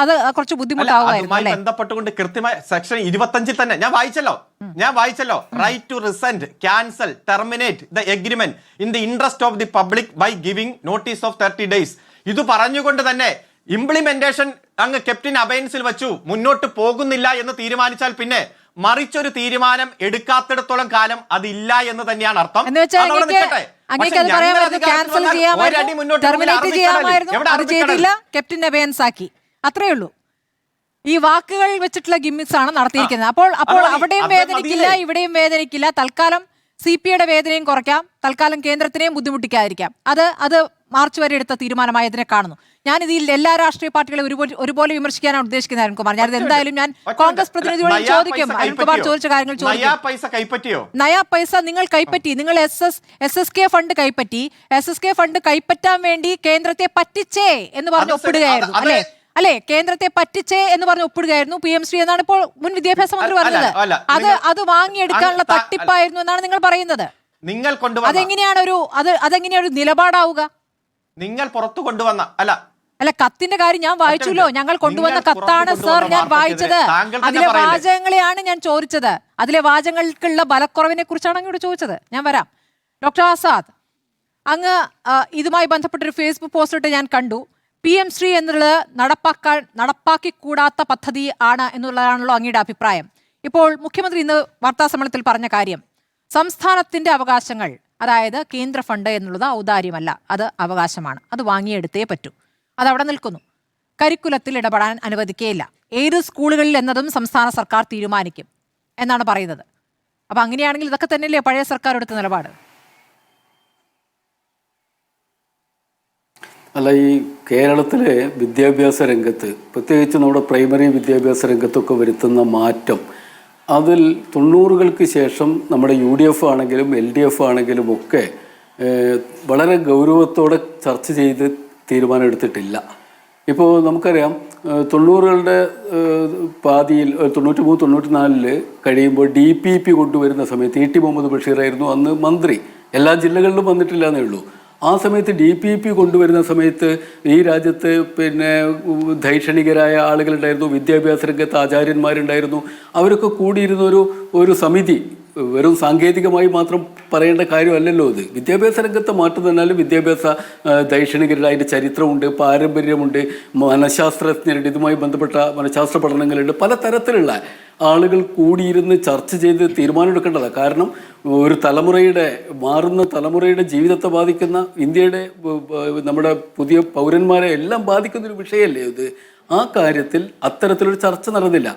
അത് കുറച്ച് ബുദ്ധിമുട്ടാവുമായിരുന്നു. ബന്ധപ്പെട്ടുകൊണ്ട് കൃത്യമായ സെക്ഷൻ 25 തന്നെ ഞാൻ വായിച്ചല്ലോ. Right to rescind, cancel, terminate the agreement in the interest of the public by giving notice of 30 days. ഇത് പറഞ്ഞുകൊണ്ട് തന്നെ ഇംപ്ലിമെന്റേഷൻ അങ്ങ് കെപ്റ്റിൻ അബയൻസിൽ വെച്ചു. മുന്നോട്ട് പോകുന്നില്ല എന്ന് തീരുമാനിച്ചാൽ പിന്നെ മറിച്ചൊരു തീരുമാനം എടുക്കാത്തിടത്തോളം കാലം അതില്ല എന്ന് തന്നെയാണ് അർത്ഥം. കെപ്റ്റിൻ അബയൻസ് ആക്കി, അത്രേ ഉള്ളൂ. ഈ വാക്കുകൾ വെച്ചിട്ടുള്ള ഗിമ്മിക്സ് ആണ് നടത്തിയിരിക്കുന്നത്. അപ്പോൾ അവിടെയും വേദനിക്കില്ല, ഇവിടെയും വേദനിക്കില്ല. തൽക്കാലം CPIയുടെ വേദനയും കുറയ്ക്കാം, തൽക്കാലം കേന്ദ്രത്തിനെയും ബുദ്ധിമുട്ടിക്കാതിരിക്കാം. അത് മാർച്ച് വരെ എടുത്ത തീരുമാനമായി അതിനെ കാണുന്നു. ഞാൻ ഇതിൽ എല്ലാ രാഷ്ട്രീയ പാർട്ടികളെ ഒരുപോലെ വിമർശിക്കാനാണ് ഉദ്ദേശിക്കുന്നത് അരുൺകുമാർ. ഞാനിത് എന്തായാലും ഞാൻ കോൺഗ്രസ് പ്രതിനിധിയോട് ചോദിക്കും. അരുൺകുമാർ ചോദിച്ച കാര്യങ്ങൾ ചോദിക്കും. നയാ പൈസ നിങ്ങൾ കൈപ്പറ്റി, നിങ്ങൾ SSK ഫണ്ട് കൈപ്പറ്റി. SSK ഫണ്ട് കൈപ്പറ്റാൻ വേണ്ടി കേന്ദ്രത്തെ പറ്റിച്ചേ എന്ന് പറഞ്ഞ് ഒപ്പിടുകയായിരുന്നു, അല്ലെ? കേന്ദ്രത്തെ പറ്റിച്ചേ എന്ന് പറഞ്ഞ് ഒപ്പിടുകയായിരുന്നു PM ശ്രീ എന്നാണ് ഇപ്പോൾ മുൻ വിദ്യാഭ്യാസ മന്ത്രി പറഞ്ഞത്. അത് വാങ്ങിയെടുക്കാനുള്ള തട്ടിപ്പായിരുന്നു എന്നാണ് നിങ്ങൾ പറയുന്നത്. അതെങ്ങനെയാണ് ഒരു നിലപാടാവുക? നിങ്ങൾ പുറത്തു കൊണ്ടുവന്ന അല്ല, കത്തിന്റെ കാര്യം ഞാൻ വായിച്ചല്ലോ. ഞങ്ങൾ കൊണ്ടുവന്ന കത്താണ് സർ ഞാൻ വായിച്ചത്. അതിലെ വാചകങ്ങളെയാണ് ഞാൻ ചോദിച്ചത്. അതിലെ വാചകങ്ങൾക്കുള്ള ബലക്കുറവിനെ കുറിച്ചാണ് അങ്ങോട്ട് ചോദിച്ചത്. ഞാൻ വരാം. ഡോക്ടർ ആസാദ്, അങ്ങ് ഇതുമായി ബന്ധപ്പെട്ടൊരു ഫേസ്ബുക്ക് പോസ്റ്റ് ഇട്ട് ഞാൻ കണ്ടു. PM ശ്രീ എന്നുള്ളത് നടപ്പാക്കിക്കൂടാത്ത പദ്ധതി ആണ് എന്നുള്ളതാണല്ലോ അങ്ങയുടെ അഭിപ്രായം. ഇപ്പോൾ മുഖ്യമന്ത്രി ഇന്ന് വാർത്താസമ്മേളനത്തിൽ പറഞ്ഞ കാര്യം, സംസ്ഥാനത്തിന്റെ അവകാശങ്ങൾ അതായത് കേന്ദ്ര ഫണ്ട് എന്നുള്ളത് ഔദാര്യമല്ല, അത് അവകാശമാണ്, അത് വാങ്ങിയെടുത്തേ പറ്റൂ. അതവിടെ നിൽക്കുന്നു. കരിക്കുലത്തിൽ ഇടപെടാൻ അനുവദിക്കുകയില്ല, ഏത് സ്കൂളുകളിൽ എന്നതും സംസ്ഥാന സർക്കാർ തീരുമാനിക്കും എന്നാണ് പറയുന്നത്. അപ്പം അങ്ങനെയാണെങ്കിൽ ഇതൊക്കെ തന്നെയല്ലേ പഴയ സർക്കാർ എടുത്ത നിലപാട്? അല്ല, ഈ കേരളത്തിലെ വിദ്യാഭ്യാസ രംഗത്ത്, പ്രത്യേകിച്ച് നമ്മുടെ പ്രൈമറി വിദ്യാഭ്യാസ രംഗത്തൊക്കെ വരുത്തുന്ന മാറ്റം, അതിൽ 90-കൾക്ക് ശേഷം നമ്മുടെ UDF ആണെങ്കിലും LDF ആണെങ്കിലും ഒക്കെ വളരെ ഗൗരവത്തോടെ ചർച്ച ചെയ്ത് തീരുമാനം എടുത്തിട്ടില്ല. ഇപ്പോൾ നമുക്കറിയാം 90-കളുടെ പാതിയിൽ 93-94 കഴിയുമ്പോൾ DPP കൊണ്ടുവരുന്ന സമയത്ത് E.T. മുഹമ്മദ് ബഷീറായിരുന്നു അന്ന് മന്ത്രി. എല്ലാ ജില്ലകളിലും വന്നിട്ടില്ല എന്നേ ഉള്ളൂ. ആ സമയത്ത് DPP കൊണ്ടുവരുന്ന സമയത്ത് ഈ രാജ്യത്ത് പിന്നെ ധൈഷണികരായ ആളുകളുണ്ടായിരുന്നു, വിദ്യാഭ്യാസ രംഗത്ത് ആചാര്യന്മാരുണ്ടായിരുന്നു. അവരൊക്കെ കൂടിയിരുന്ന ഒരു സമിതി, വെറും സാങ്കേതികമായി മാത്രം പറയേണ്ട കാര്യമല്ലല്ലോ ഇത്. വിദ്യാഭ്യാസ രംഗത്തെ മാറ്റം തന്നാലും വിദ്യാഭ്യാസ ദൈക്ഷണികരുടെ അതിൻ്റെ ചരിത്രമുണ്ട്, പാരമ്പര്യമുണ്ട്, മനഃശാസ്ത്രജ്ഞരുടെ ഇതുമായി ബന്ധപ്പെട്ട മനഃശാസ്ത്ര പഠനങ്ങളുണ്ട്. പല തരത്തിലുള്ള ആളുകൾ കൂടിയിരുന്ന് ചർച്ച ചെയ്ത് തീരുമാനമെടുക്കേണ്ടതാണ്. കാരണം ഒരു മാറുന്ന തലമുറയുടെ ജീവിതത്തെ ബാധിക്കുന്ന, ഇന്ത്യയുടെ നമ്മുടെ പുതിയ പൗരന്മാരെ എല്ലാം ബാധിക്കുന്നൊരു വിഷയമല്ലേ ഇത്. ആ കാര്യത്തിൽ അത്തരത്തിലൊരു ചർച്ച നടന്നില്ല.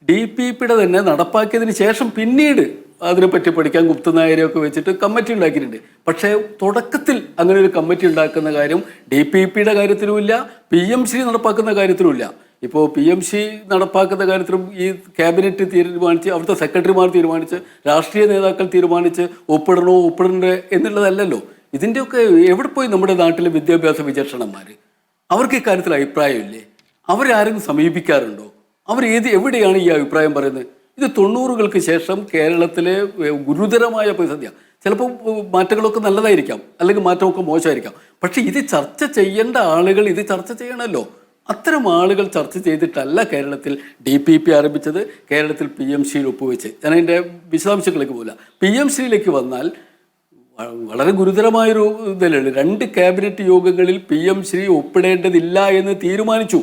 DPPയുടെ തന്നെ നടപ്പാക്കിയതിന് ശേഷം പിന്നീട് അതിനെപ്പറ്റി പഠിക്കാൻ ഗുപ്തനായരെയൊക്കെ വെച്ചിട്ട് കമ്മിറ്റി ഉണ്ടാക്കിയിട്ടുണ്ട്. പക്ഷേ തുടക്കത്തിൽ അങ്ങനെ ഒരു കമ്മിറ്റി ഉണ്ടാക്കുന്ന കാര്യം DPPയുടെ കാര്യത്തിലുമില്ല, PMC നടപ്പാക്കുന്ന കാര്യത്തിലുമില്ല. ഇപ്പോൾ PMC നടപ്പാക്കുന്ന കാര്യത്തിലും ഈ ക്യാബിനറ്റ് തീരുമാനിച്ച്, അവിടുത്തെ സെക്രട്ടറിമാർ തീരുമാനിച്ച്, രാഷ്ട്രീയ നേതാക്കൾ തീരുമാനിച്ച് ഒപ്പിടണ്ടേ എന്നുള്ളതല്ലല്ലോ. ഇതിൻ്റെയൊക്കെ എവിടെ പോയി നമ്മുടെ നാട്ടിലെ വിദ്യാഭ്യാസ വിചക്ഷണന്മാർ? അവർക്ക് ഇക്കാര്യത്തിൽ അഭിപ്രായമില്ലേ? അവരാരെങ്കിലും സമീപിക്കാറുണ്ടോ? എവിടെയാണ് ഈ അഭിപ്രായം പറയുന്നത്? ഇത് 90-കൾക്ക് ശേഷം കേരളത്തിലെ ഗുരുതരമായ പ്രതിസന്ധിയാണ്. ചിലപ്പോൾ മാറ്റങ്ങളൊക്കെ നല്ലതായിരിക്കാം, അല്ലെങ്കിൽ മാറ്റമൊക്കെ മോശമായിരിക്കാം. പക്ഷെ ഇത് ചർച്ച ചെയ്യേണ്ട ആളുകൾ ഇത് ചർച്ച ചെയ്യണമല്ലോ. അത്തരം ആളുകൾ ചർച്ച ചെയ്തിട്ടല്ല കേരളത്തിൽ DPP ആരംഭിച്ചത്, കേരളത്തിൽ PMCയിൽ ഒപ്പുവെച്ച്. ഞാൻ അതിൻ്റെ വിശദാംശങ്ങളിലേക്ക് പോകില്ല. PMCയിലേക്ക് വന്നാൽ വളരെ ഗുരുതരമായൊരു ഇതല്ലേ. 2 ക്യാബിനറ്റ് യോഗങ്ങളിൽ PMC ഒപ്പിടേണ്ടതില്ല എന്ന് തീരുമാനിച്ചു.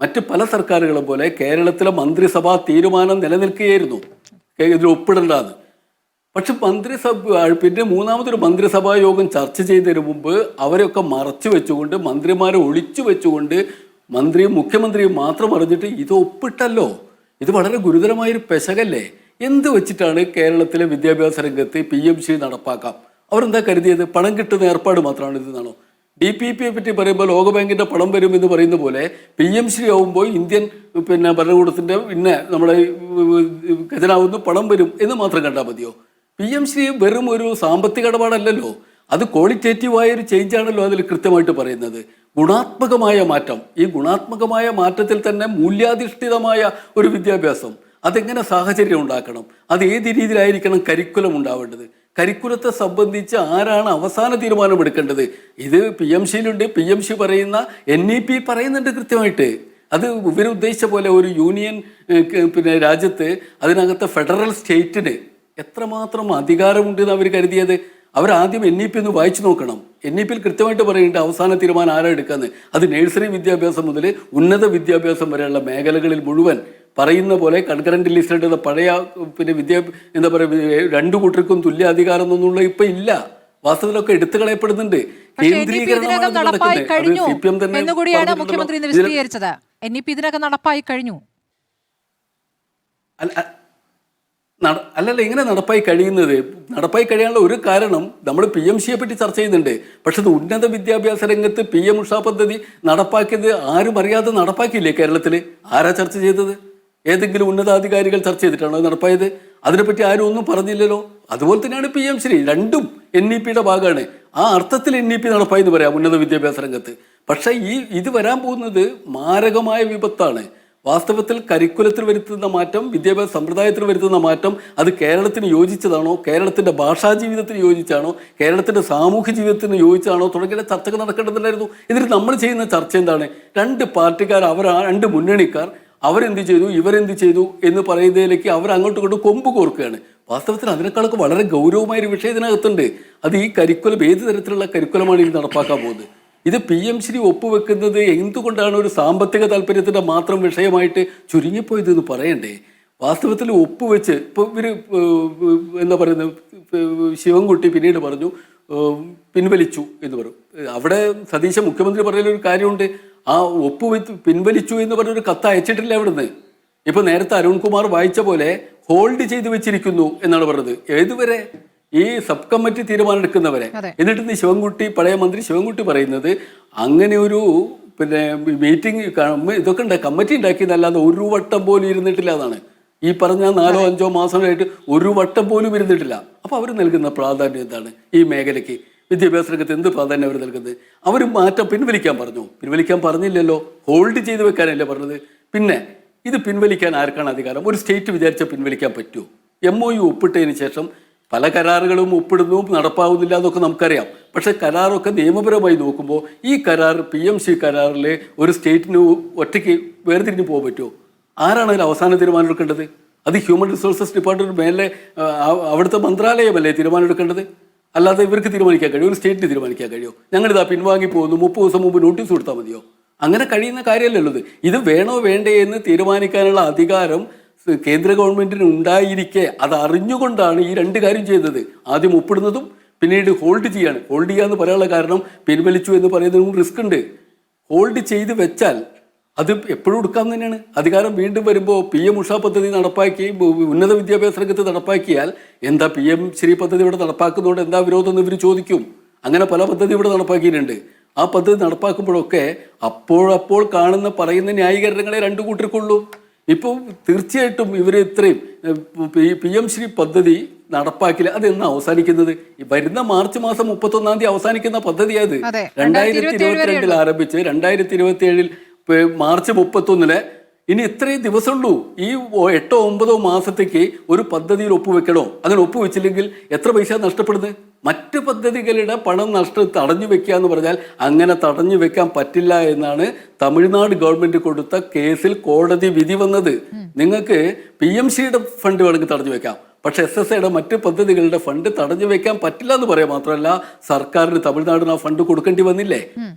മറ്റ് പല സർക്കാരുകളെ പോലെ കേരളത്തിലെ മന്ത്രിസഭാ തീരുമാനം നിലനിൽക്കുകയായിരുന്നു ഇതിൽ ഒപ്പിടേണ്ടതെന്ന്. പക്ഷെ പിന്നെ 3ാമതൊരു മന്ത്രിസഭാ യോഗം ചർച്ച ചെയ്തതിന് മുമ്പ് അവരെയൊക്കെ മറച്ചു വെച്ചുകൊണ്ട്, മന്ത്രിമാരെ ഒളിച്ചു വെച്ചുകൊണ്ട്, മന്ത്രിയും മുഖ്യമന്ത്രിയും മാത്രം അറിഞ്ഞിട്ട് ഇത് ഒപ്പിട്ടല്ലോ. ഇത് വളരെ ഗുരുതരമായൊരു പെശകല്ലേ. എന്ത് വെച്ചിട്ടാണ് കേരളത്തിലെ വിദ്യാഭ്യാസ രംഗത്ത് PMC നടപ്പാക്കാം? അവരെന്താ കരുതിയത്? പണം കിട്ടുന്ന ഏർപ്പാട് മാത്രമാണ് ഇതെന്നാണോ? DPPയെ പറ്റി പറയുമ്പോൾ ലോകബാങ്കിൻ്റെ പണം വരും എന്ന് പറയുന്ന പോലെ PMC ആവുമ്പോൾ ഇന്ത്യൻ ഭരണകൂടത്തിൻ്റെ നമ്മുടെ ഖജനാവുന്ന പണം വരും എന്ന് മാത്രം കണ്ടാൽ മതിയോ? PMC വെറും ഒരു സാമ്പത്തിക ഇടപാടല്ലല്ലോ, അത് ക്വാളിറ്റേറ്റീവായൊരു ചേഞ്ചാണല്ലോ അതിൽ കൃത്യമായിട്ട് പറയുന്നത്. ഗുണാത്മകമായ മാറ്റം. ഈ ഗുണാത്മകമായ മാറ്റത്തിൽ തന്നെ മൂല്യാധിഷ്ഠിതമായ ഒരു വിദ്യാഭ്യാസം, അതെങ്ങനെ സാഹചര്യം ഉണ്ടാക്കണം, അത് ഏത് രീതിയിലായിരിക്കണം കരിക്കുലം ഉണ്ടാവേണ്ടത്, കരിക്കുലത്തെ സംബന്ധിച്ച് ആരാണ് അവസാന തീരുമാനമെടുക്കേണ്ടത്? ഇത് PMCയിലുണ്ട്. PMC പറയുന്ന NEP പറയുന്നുണ്ട് കൃത്യമായിട്ട്. അത് ഇവരുദ്ദേശിച്ച പോലെ ഒരു യൂണിയൻ രാജ്യത്ത് അതിനകത്ത് ഫെഡറൽ സ്റ്റേറ്റിന് എത്രമാത്രം അധികാരമുണ്ടെന്ന് അവർ കരുതിയത്? അവരാദ്യം NEP ഒന്ന് വായിച്ചു നോക്കണം. NEPയിൽ കൃത്യമായിട്ട് പറയുന്നുണ്ട് അവസാന തീരുമാനം ആരാ എടുക്കാന്ന്. അത് നഴ്സറി വിദ്യാഭ്യാസം മുതൽ ഉന്നത വിദ്യാഭ്യാസം വരെയുള്ള മേഖലകളിൽ മുഴുവൻ പറയുന്ന പോലെ കൺകറന്റ് ലിസ്റ്റിലുള്ള പഴയ എന്താ പറയുക 2 കൂട്ടർക്കും തുല്യ അധികാരം ഒന്നുള്ള ഇപ്പൊ ഇല്ല. വാസ്തവത്തിലൊക്കെ എടുത്തു കളയപ്പെടുന്നുണ്ട്. എന്നുകൂടിയാണ് മുഖ്യമന്ത്രി വിശദീകരിച്ചത്. NEP ഇതിനകം നടപ്പായി കഴിഞ്ഞു. അല്ലല്ല, ഇങ്ങനെ നടപ്പായി കഴിയുന്നത്, നടപ്പായി കഴിയാനുള്ള ഒരു കാരണം നമ്മൾ PMCയെ പറ്റി ചർച്ച ചെയ്യുന്നുണ്ട്. പക്ഷെ അത് ഉന്നത വിദ്യാഭ്യാസ രംഗത്ത് PM ഉഷ പദ്ധതി നടപ്പാക്കിയത് ആരും അറിയാതെ നടപ്പാക്കിയില്ലേ കേരളത്തിൽ? ആരാ ചർച്ച ചെയ്തത്? ഏതെങ്കിലും ഉന്നതാധികാരികൾ ചർച്ച ചെയ്തിട്ടാണോ നടപ്പായത്? അതിനെപ്പറ്റി ആരും ഒന്നും പറഞ്ഞില്ലല്ലോ. അതുപോലെ തന്നെയാണ് PMC. രണ്ടും NEPയുടെ ഭാഗമാണ്. ആ അർത്ഥത്തിൽ NEP നടപ്പായി എന്ന് പറയാം ഉന്നത വിദ്യാഭ്യാസ രംഗത്ത്. പക്ഷേ ഇത് വരാൻ പോകുന്നത് മാരകമായ വിപത്താണ്. വാസ്തവത്തിൽ കരിക്കുലത്തിൽ വരുത്തുന്ന മാറ്റം, വിദ്യാഭ്യാസ സമ്പ്രദായത്തിൽ വരുത്തുന്ന മാറ്റം, അത് കേരളത്തിന് യോജിച്ചതാണോ, കേരളത്തിൻ്റെ ഭാഷാ ജീവിതത്തിന് യോജിച്ചാണോ, കേരളത്തിൻ്റെ സാമൂഹ്യ ജീവിതത്തിന് യോജിച്ചാണോ തുടങ്ങിയ ചർച്ചകൾ നടക്കേണ്ടതുണ്ടായിരുന്നു. ഇതിൽ നമ്മൾ ചെയ്യുന്ന ചർച്ച എന്താണ്? 2 പാർട്ടിക്കാർ, 2 മുന്നണിക്കാർ അവരെന്ത് ചെയ്തു, ഇവരെന്ത് ചെയ്തു എന്ന് പറയുന്നതിലേക്ക് അവർ അങ്ങോട്ടും ഇങ്ങോട്ടും കൊമ്പ് കോർക്കുകയാണ്. വാസ്തവത്തിൽ അതിനേക്കാളൊക്കെ വളരെ ഗൗരവമായൊരു വിഷയം ഇതിനകത്തുണ്ട്. അത് ഈ കരിക്കുലം, ഏത് തരത്തിലുള്ള കരിക്കുലമാണ് ഇത് നടപ്പാക്കാൻ പോകുന്നത്? ഇത് PMC ഒപ്പുവെക്കുന്നത് എന്തുകൊണ്ടാണ് ഒരു സാമ്പത്തിക താല്പര്യത്തിൻ്റെ മാത്രം വിഷയമായിട്ട് ചുരുങ്ങിപ്പോയതെന്ന് പറയണ്ടേ? വാസ്തവത്തിൽ ഒപ്പുവെച്ച് ഇപ്പോൾ ഇവർ എന്താ പറയുന്നത്, ശിവൻകുട്ടി പിന്നീട് പറഞ്ഞു പിൻവലിച്ചു എന്ന് പറയും. അവിടെ സതീശ മുഖ്യമന്ത്രി പറയുന്ന ഒരു കാര്യമുണ്ട്, ആ പിൻവലിച്ചു എന്ന് പറഞ്ഞൊരു കത്ത് അയച്ചിട്ടില്ല അവിടുന്ന്. ഇപ്പൊ നേരത്തെ അരുൺകുമാർ വായിച്ച പോലെ ഹോൾഡ് ചെയ്ത് വെച്ചിരിക്കുന്നു എന്നാണ് പറഞ്ഞത്. ഏതുവരെ? ഈ സബ് കമ്മിറ്റി തീരുമാനം എടുക്കുന്നവരെ. എന്നിട്ട് ശിവൻകുട്ടി, പഴയ മന്ത്രി ശിവൻകുട്ടി പറയുന്നത് അങ്ങനെ ഒരു മീറ്റിംഗ് ഇതൊക്കെ കമ്മിറ്റി ഉണ്ടാക്കിയതല്ലാതെ ഒരു വട്ടം പോലും ഇരുന്നിട്ടില്ല എന്നാണ്. ഈ പറഞ്ഞ 4-5 മാസമായിട്ട് ഒരു വട്ടം പോലും ഇരുന്നിട്ടില്ല. അപ്പൊ അവർ നൽകുന്ന പ്രാധാന്യം എന്താണ് ഈ മേഖലയ്ക്ക്? വിദ്യാഭ്യാസ രംഗത്ത് എന്ത് പ്രാധാന്യം അവർ നൽകുന്നത്? അവർ മാറ്റം പിൻവലിക്കാൻ പറഞ്ഞു. പിൻവലിക്കാൻ പറഞ്ഞില്ലല്ലോ, ഹോൾഡ് ചെയ്ത് വെക്കാനല്ലേ പറഞ്ഞത്. പിന്നെ ഇത് പിൻവലിക്കാൻ ആർക്കാണ് അധികാരം? ഒരു സ്റ്റേറ്റ് വിചാരിച്ചാൽ പിൻവലിക്കാൻ പറ്റുമോ? MOU ഒപ്പിട്ടതിന് ശേഷം പല കരാറുകളും ഒപ്പിടുന്നു, നടപ്പാവുന്നില്ല എന്നൊക്കെ നമുക്കറിയാം. പക്ഷെ കരാറൊക്കെ നിയമപരമായി നോക്കുമ്പോൾ ഈ കരാർ PMC കരാറിൽ ഒരു സ്റ്റേറ്റിന് ഒറ്റയ്ക്ക് വേർതിരിഞ്ഞ് പോകാൻ പറ്റുമോ? ആരാണ് അതിൽ അവസാന തീരുമാനം എടുക്കേണ്ടത്? അത് ഹ്യൂമൻ റിസോഴ്സസ് ഡിപ്പാർട്ട്മെന്റ് മേലെ അവിടുത്തെ മന്ത്രാലയമല്ലേ തീരുമാനം എടുക്കേണ്ടത്? അല്ലാതെ ഇവർക്ക് തീരുമാനിക്കാൻ കഴിയും? ഒരു സ്റ്റേറ്റിന് തീരുമാനിക്കാൻ കഴിയുമോ? ഞങ്ങളിതാ പിൻവാങ്ങി പോകുന്നു, 30 ദിവസം മുമ്പ് നോട്ടീസ് കൊടുത്താൽ മതിയോ? അങ്ങനെ കഴിയുന്ന കാര്യമല്ലല്ലോ ഇത്. വേണോ വേണ്ടേ എന്ന് തീരുമാനിക്കാനുള്ള അധികാരം കേന്ദ്ര ഗവൺമെന്റിന് ഉണ്ടായിരിക്കെ അത് അറിഞ്ഞുകൊണ്ടാണ് ഈ 2 കാര്യം ചെയ്തത്. ആദ്യം ഒപ്പിടുന്നതും പിന്നീട് ഹോൾഡ് ചെയ്യാണ്. ഹോൾഡ് ചെയ്യാന്ന് പറയാനുള്ള കാരണം പിൻവലിച്ചു എന്ന് പറയുന്നതിനും റിസ്ക് ഉണ്ട്. ഹോൾഡ് ചെയ്ത് വെച്ചാൽ അത് എപ്പോഴും എടുക്കാൻ തന്നെയാണ് അധികാരം. വീണ്ടും വരുമ്പോൾ PM ഉഷ പദ്ധതി നടപ്പാക്കി ഉന്നത വിദ്യാഭ്യാസ രംഗത്ത് നടപ്പാക്കിയാൽ എന്താ PM ശ്രീ പദ്ധതി ഇവിടെ നടപ്പാക്കുന്നതുകൊണ്ട് എന്താ വിരോധം എന്ന് ഇവർ ചോദിക്കും. അങ്ങനെ പല പദ്ധതി ഇവിടെ നടപ്പാക്കിയിട്ടുണ്ട്. ആ പദ്ധതി നടപ്പാക്കുമ്പോഴൊക്കെ അപ്പോൾ കാണുന്ന പറയുന്ന ന്യായീകരണങ്ങളെ 2 കൂട്ടർക്കുള്ളൂ. ഇപ്പോൾ തീർച്ചയായിട്ടും ഇവർ ഇത്രയും PM ശ്രീ പദ്ധതി നടപ്പാക്കില്ല. അതെന്നാ അവസാനിക്കുന്നത്? വരുന്ന മാർച്ച് മാസം 31-ാം തീയതി അവസാനിക്കുന്ന പദ്ധതിയത്. 2022 ആരംഭിച്ച് 2027 മാർച്ച് 31 ഇനി ഇത്രയും ദിവസമുള്ളൂ. ഈ 8-9 മാസത്തേക്ക് ഒരു പദ്ധതിയിൽ ഒപ്പുവെക്കണോ? അങ്ങനെ ഒപ്പുവെച്ചില്ലെങ്കിൽ എത്ര പൈസ നഷ്ടപ്പെടുന്നത്? മറ്റ് പദ്ധതികളുടെ പണം തടഞ്ഞു വെക്കുക എന്ന് പറഞ്ഞാൽ അങ്ങനെ തടഞ്ഞു വെക്കാൻ പറ്റില്ല എന്നാണ് തമിഴ്നാട് ഗവൺമെന്റ് കൊടുത്ത കേസിൽ കോടതി വിധി വന്നത്. നിങ്ങൾക്ക് PMCയുടെ ഫണ്ട് വേണമെങ്കിൽ തടഞ്ഞു വെക്കാം, പക്ഷെ SSAയുടെ മറ്റ് പദ്ധതികളുടെ ഫണ്ട് തടഞ്ഞു വെക്കാൻ പറ്റില്ല എന്ന് പറയാൻ മാത്രമല്ല സർക്കാരിന് തമിഴ്നാടിന് ആ ഫണ്ട് കൊടുക്കേണ്ടി വന്നില്ലേ?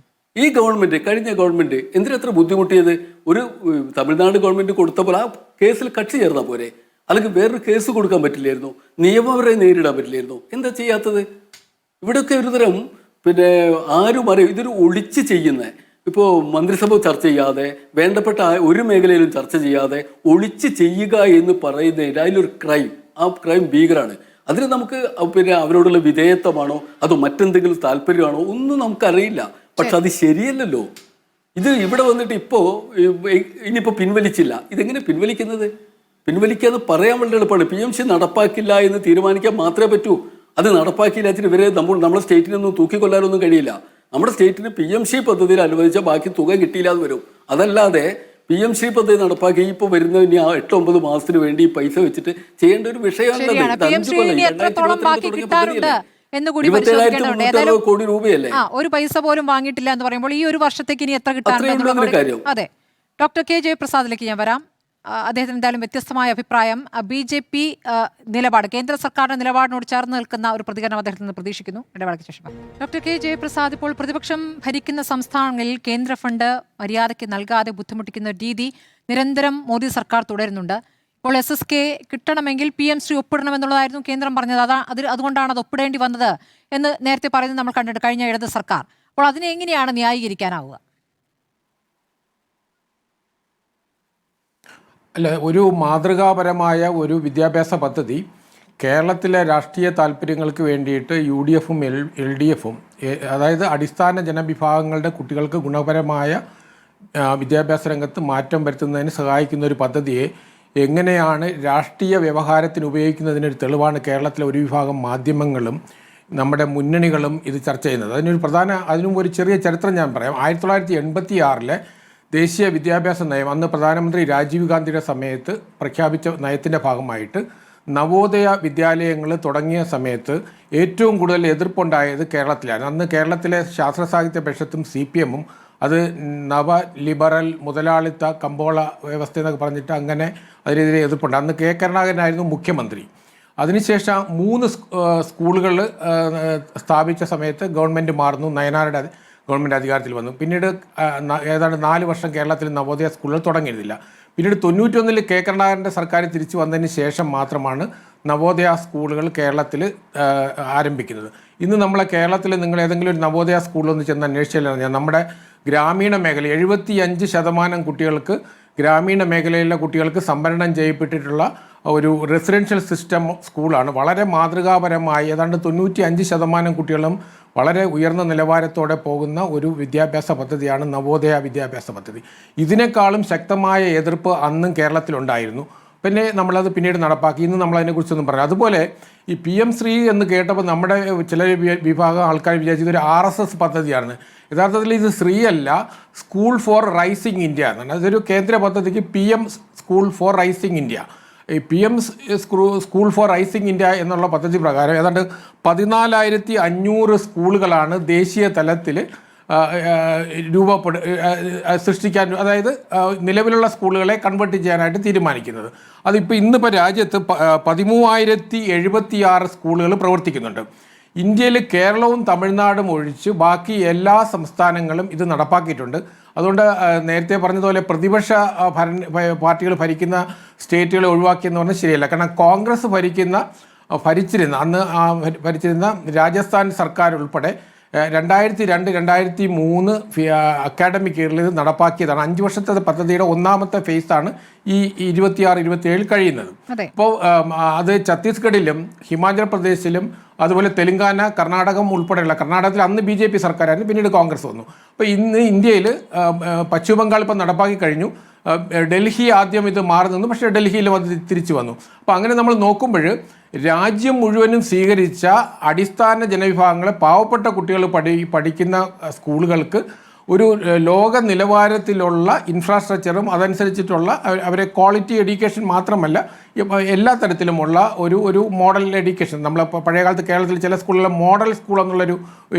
ഈ ഗവൺമെന്റ്, കഴിഞ്ഞ ഗവൺമെന്റ് എന്തിനത്ര ബുദ്ധിമുട്ടിയത്? ഒരു തമിഴ്നാട് ഗവൺമെന്റ് കൊടുത്തപ്പോൾ ആ കേസിൽ കക്ഷി ചേർന്നാൽ പോരെ? അല്ലെങ്കിൽ വേറൊരു കേസ് കൊടുക്കാൻ പറ്റില്ലായിരുന്നു? നിയമപരമായി നേരിടാൻ പറ്റില്ലായിരുന്നു? എന്താ ചെയ്യാത്തത്? ഇവിടെയൊക്കെ ഒരുതരം ആരും അറിയും ഇതൊരു ഒളിച്ച് ചെയ്യുന്ന. ഇപ്പോൾ മന്ത്രിസഭ ചർച്ച ചെയ്യാതെ, വേണ്ടപ്പെട്ട ഒരു മേഖലയിലും ചർച്ച ചെയ്യാതെ ഒളിച്ച് ചെയ്യുക എന്ന് പറയുന്നതിൽ അതിലൊരു ക്രൈം. ആ ക്രൈം ഭീകരമാണ്. അതിന് നമുക്ക് അവരോടുള്ള വിധേയത്വമാണോ അതോ മറ്റെന്തെങ്കിലും താല്പര്യമാണോ ഒന്നും നമുക്കറിയില്ല. പക്ഷെ അത് ശരിയല്ലല്ലോ. ഇത് ഇവിടെ വന്നിട്ട് ഇനിയിപ്പോൾ പിൻവലിച്ചില്ല. ഇതെങ്ങനെ പിൻവലിക്കുന്നത്? പിൻവലിക്കാന്ന് പറയാൻ വളരെ എളുപ്പമാണ്. PMC നടപ്പാക്കില്ല എന്ന് തീരുമാനിക്കാൻ മാത്രമേ പറ്റൂ. അത് നടപ്പാക്കിയില്ലാച്ചിട്ട് ഇവരെ നമ്മളെ സ്റ്റേറ്റിനൊന്നും തൂക്കിക്കൊല്ലാനൊന്നും കഴിയില്ല. നമ്മുടെ സ്റ്റേറ്റിന് PMC പദ്ധതിയിൽ അനുവദിച്ച ബാക്കി തുക കിട്ടിയില്ലാതെ വരും. അതല്ലാതെ PMC പദ്ധതി നടപ്പാക്കി ഇപ്പോൾ വരുന്ന ഇനി 8-9 മാസത്തിന് വേണ്ടി പൈസ വെച്ചിട്ട് ചെയ്യേണ്ട ഒരു വിഷയമാണത്. കോടി രൂപയല്ലേ? ഒരു പൈസ പോലും വാങ്ങിയിട്ടില്ല എന്ന് പറയുമ്പോൾ ഈ ഒരു വർഷത്തേക്ക് ഇനി എത്ര കിട്ടാൻ? അതെ, ഡോക്ടർ K ജയപ്രസാദിലേക്ക് ഞാൻ വരാം. അദ്ദേഹത്തിന് എന്തായാലും വ്യത്യസ്തമായ അഭിപ്രായം. BJP നിലപാട്, കേന്ദ്ര സർക്കാരിന്റെ നിലപാടിനോട് ചേർന്ന് നിൽക്കുന്ന ഒരു പ്രതികരണം അദ്ദേഹത്തിൽ നിന്ന് പ്രതീക്ഷിക്കുന്നു. ഇടവേളയ്ക്ക് ശേഷം ഡോക്ടർ K ജയപ്രസാദ്, ഇപ്പോൾ പ്രതിപക്ഷം ഭരിക്കുന്ന സംസ്ഥാനങ്ങളിൽ കേന്ദ്ര ഫണ്ട് മര്യാദയ്ക്ക് നൽകാതെ ബുദ്ധിമുട്ടിക്കുന്ന രീതി നിരന്തരം മോദി സർക്കാർ തുടരുന്നുണ്ട്. ഇപ്പോൾ SSK കിട്ടണമെങ്കിൽ PMC ഒപ്പിടണമെന്നുള്ളതായിരുന്നു കേന്ദ്രം പറഞ്ഞത്. അതുകൊണ്ടാണ് അത് ഒപ്പിടേണ്ടി വന്നത് എന്ന് നേരത്തെ പറയുന്നത് നമ്മൾ കണ്ടിട്ട് കഴിഞ്ഞ ഇടത് സർക്കാർ. അപ്പോൾ അതിനെ എങ്ങനെയാണ് ന്യായീകരിക്കാനാവുക? അല്ല, ഒരു മാതൃകാപരമായ ഒരു വിദ്യാഭ്യാസ പദ്ധതി കേരളത്തിലെ രാഷ്ട്രീയ താല്പര്യങ്ങൾക്ക് വേണ്ടിയിട്ട് UDFും LDFും, അതായത് അടിസ്ഥാന ജനവിഭാഗങ്ങളുടെ കുട്ടികൾക്ക് ഗുണപരമായ വിദ്യാഭ്യാസ രംഗത്ത് മാറ്റം വരുത്തുന്നതിന് സഹായിക്കുന്ന ഒരു പദ്ധതിയെ എങ്ങനെയാണ് രാഷ്ട്രീയ വ്യവഹാരത്തിന് ഉപയോഗിക്കുന്നതിനൊരു തെളിവാണ് കേരളത്തിലെ ഒരു വിഭാഗം മാധ്യമങ്ങളും നമ്മുടെ മുന്നണികളും ഇത് ചർച്ച ചെയ്യുന്നത്. അതിനും ഒരു ചെറിയ ചരിത്രം ഞാൻ പറയാം. 1986 ദേശീയ വിദ്യാഭ്യാസ നയം, അന്ന് പ്രധാനമന്ത്രി രാജീവ് ഗാന്ധിയുടെ സമയത്ത് പ്രഖ്യാപിച്ച നയത്തിൻ്റെ ഭാഗമായിട്ട് നവോദയ വിദ്യാലയങ്ങൾ തുടങ്ങിയ സമയത്ത് ഏറ്റവും കൂടുതൽ എതിർപ്പുണ്ടായത് കേരളത്തിലാണ്. അന്ന് കേരളത്തിലെ ശാസ്ത്ര സാഹിത്യ പരിഷത്തും CPMും അത് നവ ലിബറൽ മുതലാളിത്ത കമ്പോള വ്യവസ്ഥ എന്നൊക്കെ പറഞ്ഞിട്ട് അങ്ങനെ അതിനെതിരെ എതിർപ്പുണ്ട്. അന്ന് K കരുണാകരനായിരുന്നു മുഖ്യമന്ത്രി. അതിനുശേഷം 3 സ്കൂളുകൾ സ്ഥാപിച്ച സമയത്ത് ഗവൺമെൻറ് മാറുന്നു. നയനാരുടെ ഗവൺമെൻറ് അധികാരത്തിൽ വന്നു. പിന്നീട് ഏതാണ്ട് 4 വർഷം കേരളത്തിൽ നവോദയ സ്കൂളുകൾ തുടങ്ങിയിരുന്നില്ല. പിന്നീട് 91 കെ കരുണാകരൻ്റെ സർക്കാർ തിരിച്ചു വന്നതിന് ശേഷം മാത്രമാണ് നവോദയ സ്കൂളുകൾ കേരളത്തിൽ ആരംഭിക്കുന്നത്. ഇന്ന് നമ്മളെ കേരളത്തിൽ നിങ്ങൾ ഏതെങ്കിലും ഒരു നവോദയ സ്കൂളിലൊന്ന് ചെന്ന് അന്വേഷിച്ചാൽ നമ്മുടെ ഗ്രാമീണ മേഖല 75% കുട്ടികൾക്ക് ഗ്രാമീണ മേഖലയിലെ കുട്ടികൾക്ക് സംവരണം ചെയ്യപ്പെട്ടിട്ടുള്ള ഒരു റെസിഡൻഷ്യൽ സിസ്റ്റം സ്കൂളാണ്. വളരെ മാതൃകാപരമായി ഏതാണ്ട് 95% കുട്ടികളും വളരെ ഉയർന്ന നിലവാരത്തോടെ പോകുന്ന ഒരു വിദ്യാഭ്യാസ പദ്ധതിയാണ് നവോദയ വിദ്യാഭ്യാസ പദ്ധതി. ഇതിനേക്കാളും ശക്തമായ എതിർപ്പ് അന്നും കേരളത്തിലുണ്ടായിരുന്നു. പിന്നെ നമ്മളത് പിന്നീട് നടപ്പാക്കി. ഇന്ന് നമ്മളതിനെക്കുറിച്ചൊന്നും പറഞ്ഞു. അതുപോലെ ഈ PM ശ്രീ എന്ന് കേട്ടപ്പോൾ നമ്മുടെ ചില വിഭാഗം ആൾക്കാർ വിചാരിച്ചത് ഒരു RSS പദ്ധതിയാണ്. യഥാർത്ഥത്തിൽ ഇത് ശ്രീയല്ല, സ്കൂൾ ഫോർ റൈസിങ് ഇന്ത്യ എന്നാണ്. അതൊരു കേന്ദ്ര പദ്ധതിക്ക് PM school for rising India. ഈ PM school for rising India എന്നുള്ള പദ്ധതി പ്രകാരം ഏതാണ്ട് 14,500 സ്കൂളുകളാണ് ദേശീയ തലത്തിൽ സൃഷ്ടിക്കാൻ, അതായത് നിലവിലുള്ള സ്കൂളുകളെ കൺവേർട്ട് ചെയ്യാനായിട്ട് തീരുമാനിക്കുന്നത്. അതിപ്പോൾ ഇന്നിപ്പോൾ രാജ്യത്ത് 13,076 സ്കൂളുകൾ പ്രവർത്തിക്കുന്നുണ്ട്. ഇന്ത്യയിൽ കേരളവും തമിഴ്നാടും ഒഴിച്ച് ബാക്കി എല്ലാ സംസ്ഥാനങ്ങളും ഇത് നടപ്പാക്കിയിട്ടുണ്ട്. അതുകൊണ്ട് നേരത്തെ പറഞ്ഞതുപോലെ പ്രതിപക്ഷ പാർട്ടികൾ ഭരിക്കുന്ന സ്റ്റേറ്റുകളെ ഒഴിവാക്കിയെന്ന് പറഞ്ഞാൽ ശരിയല്ല. കാരണം കോൺഗ്രസ് ഭരിച്ചിരുന്ന രാജസ്ഥാൻ സർക്കാർ ഉൾപ്പെടെ 2002-2003 അക്കാഡമിക് ഇയറിൽ ഇത് നടപ്പാക്കിയതാണ്. 5 വർഷത്തെ പദ്ധതിയുടെ ഒന്നാമത്തെ ഫേസാണ് ഈ 26-27 കഴിയുന്നത്. അപ്പോൾ അത് ഛത്തീസ്ഗഡിലും ഹിമാചൽ പ്രദേശിലും അതുപോലെ തെലുങ്കാന, കർണാടകം ഉൾപ്പെടെയുള്ള, കർണാടകത്തിൽ അന്ന് BJP സർക്കാരായിരുന്നു, പിന്നീട് കോൺഗ്രസ് വന്നു. അപ്പോൾ ഇന്ന് ഇന്ത്യയിൽ പശ്ചിമ ബംഗാൾ ഇപ്പം നടപ്പാക്കി കഴിഞ്ഞു. ഡൽഹി ആദ്യം ഇത് മാറി നിന്നു, പക്ഷേ ഡൽഹിയിൽ വന്ന് തിരിച്ചു വന്നു. അപ്പോൾ അങ്ങനെ നമ്മൾ നോക്കുമ്പോൾ രാജ്യം മുഴുവനും സ്വീകരിച്ച അടിസ്ഥാന ജനവിഭാഗങ്ങളെ, പാവപ്പെട്ട കുട്ടികൾ പഠിക്കുന്ന സ്കൂളുകൾക്ക് ഒരു ലോക നിലവാരത്തിലുള്ള ഇൻഫ്രാസ്ട്രക്ചറും അതനുസരിച്ചിട്ടുള്ള അവരെ ക്വാളിറ്റി എഡ്യൂക്കേഷൻ മാത്രമല്ല എല്ലാ തരത്തിലുമുള്ള ഒരു മോഡൽ എഡ്യൂക്കേഷൻ. നമ്മൾ പഴയകാലത്ത് കേരളത്തിൽ ചില സ്കൂളിലെ മോഡൽ സ്കൂൾ എന്നുള്ളൊരു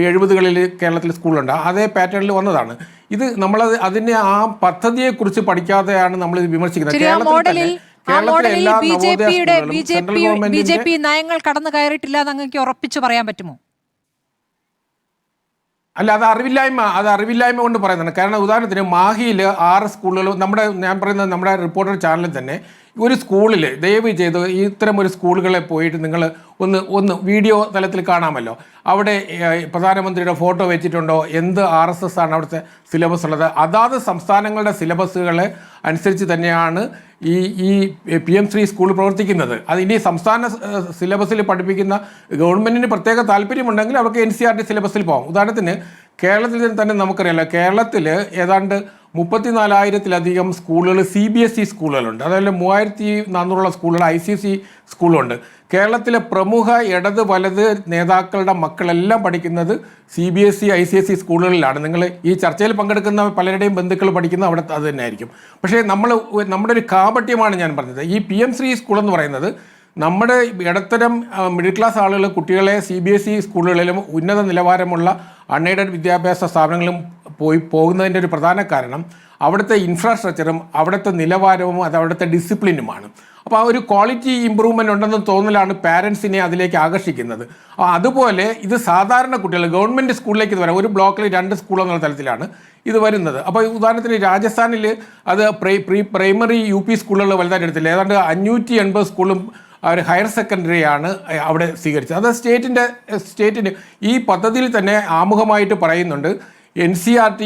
70കളിൽ കേരളത്തിൽ സ്കൂളുണ്ട്. അതേ പാറ്റേണിൽ വന്നതാണ് ഇത്. നമ്മളത് അതിനെ ആ പദ്ധതിയെക്കുറിച്ച് പഠിക്കാതെയാണ് നമ്മളിത് വിമർശിക്കുന്നത്. BJP നയങ്ങൾ കടന്നു കയറിയിട്ടില്ല എന്ന് അങ്ങേക്ക് ഉറപ്പിച്ചു പറയാൻ പറ്റുമോ? അല്ല, അത് അറിവില്ലായ്മ കൊണ്ട് പറയുന്നതാണ്. കാരണം ഉദാഹരണത്തിന് മാഹിയിൽ 6 സ്കൂളുകൾ, ഞാൻ പറയുന്നത് നമ്മുടെ റിപ്പോർട്ടർ ചാനലിൽ തന്നെ ഒരു സ്കൂളിൽ ദയവ് ചെയ്ത് ഇത്തരം ഒരു സ്കൂളുകളെ പോയിട്ട് നിങ്ങൾ ഒന്ന് വീഡിയോ തലത്തിൽ കാണാമല്ലോ. അവിടെ പ്രധാനമന്ത്രിയുടെ ഫോട്ടോ വെച്ചിട്ടുണ്ടോ, എന്ത് RSS ആണ് അവിടുത്തെ സിലബസ് ഉള്ളത്, അതാത് സംസ്ഥാനങ്ങളുടെ സിലബസുകളെ അനുസരിച്ച് തന്നെയാണ് ഈ PM ശ്രീ സ്കൂൾ പ്രവർത്തിക്കുന്നത്. അത് ഇനി സംസ്ഥാന സിലബസിൽ പഠിപ്പിക്കുന്ന ഗവൺമെൻറ്റിന് പ്രത്യേക താല്പര്യമുണ്ടെങ്കിൽ അവർക്ക് NCERT സിലബസിൽ പോകാം. ഉദാഹരണത്തിന് കേരളത്തിൽ തന്നെ നമുക്കറിയാമല്ലോ, കേരളത്തിൽ ഏതാണ്ട് 34,000-ലധികം സ്കൂളുകൾ CBSE സ്കൂളുകളുണ്ട്. അതുപോലെ 3,400 സ്കൂളുകൾ ICC സ്കൂളുണ്ട്. കേരളത്തിലെ പ്രമുഖ ഇടത് വലത് നേതാക്കളുടെ മക്കളെല്ലാം പഠിക്കുന്നത് CBSE ICSE സ്കൂളുകളിലാണ്. നിങ്ങൾ ഈ ചർച്ചയിൽ പങ്കെടുക്കുന്ന പലരുടെയും ബന്ധുക്കൾ പഠിക്കുന്ന അവിടെ അത് തന്നെ ആയിരിക്കും. പക്ഷേ നമ്മുടെ ഒരു കാപട്യമാണ് ഞാൻ പറഞ്ഞത്. ഈ PM ശ്രീ സ്കൂൾ എന്ന് പറയുന്നത് നമ്മുടെ ഇടത്തരം മിഡിൽ ക്ലാസ് ആളുകൾ കുട്ടികളെ CBSE സ്കൂളുകളിലും ഉന്നത നിലവാരമുള്ള അൺഎയ്ഡഡ് വിദ്യാഭ്യാസ സ്ഥാപനങ്ങളിലും പോകുന്നതിൻ്റെ ഒരു പ്രധാന കാരണം അവിടുത്തെ ഇൻഫ്രാസ്ട്രക്ചറും അവിടുത്തെ നിലവാരവും അത് അവിടുത്തെ ഡിസിപ്ലിനുമാണ്. അപ്പോൾ ആ ഒരു ക്വാളിറ്റി ഇമ്പ്രൂവ്മെൻ്റ് ഉണ്ടെന്ന് തോന്നലാണ് പാരൻസിനെ അതിലേക്ക് ആകർഷിക്കുന്നത്. അതുപോലെ ഇത് സാധാരണ കുട്ടികൾ ഗവൺമെൻറ് സ്കൂളിലേക്ക് ഇത് വരാം. ഒരു ബ്ലോക്കിൽ 2 സ്കൂൾ എന്നുള്ള തലത്തിലാണ് ഇത് വരുന്നത്. അപ്പോൾ ഉദാഹരണത്തിന് രാജസ്ഥാനിൽ അത് പ്രൈമറി UP സ്കൂളുകൾ വലുതായിട്ട് എടുത്തില്ല. ഏതാണ്ട് 580 സ്കൂളും അവർ ഹയർ സെക്കൻഡറിയാണ് അവിടെ സ്വീകരിച്ചത്. അത് സ്റ്റേറ്റിൻ്റെ ഈ പദ്ധതിയിൽ തന്നെ ആമുഖമായിട്ട് പറയുന്നുണ്ട് NCERT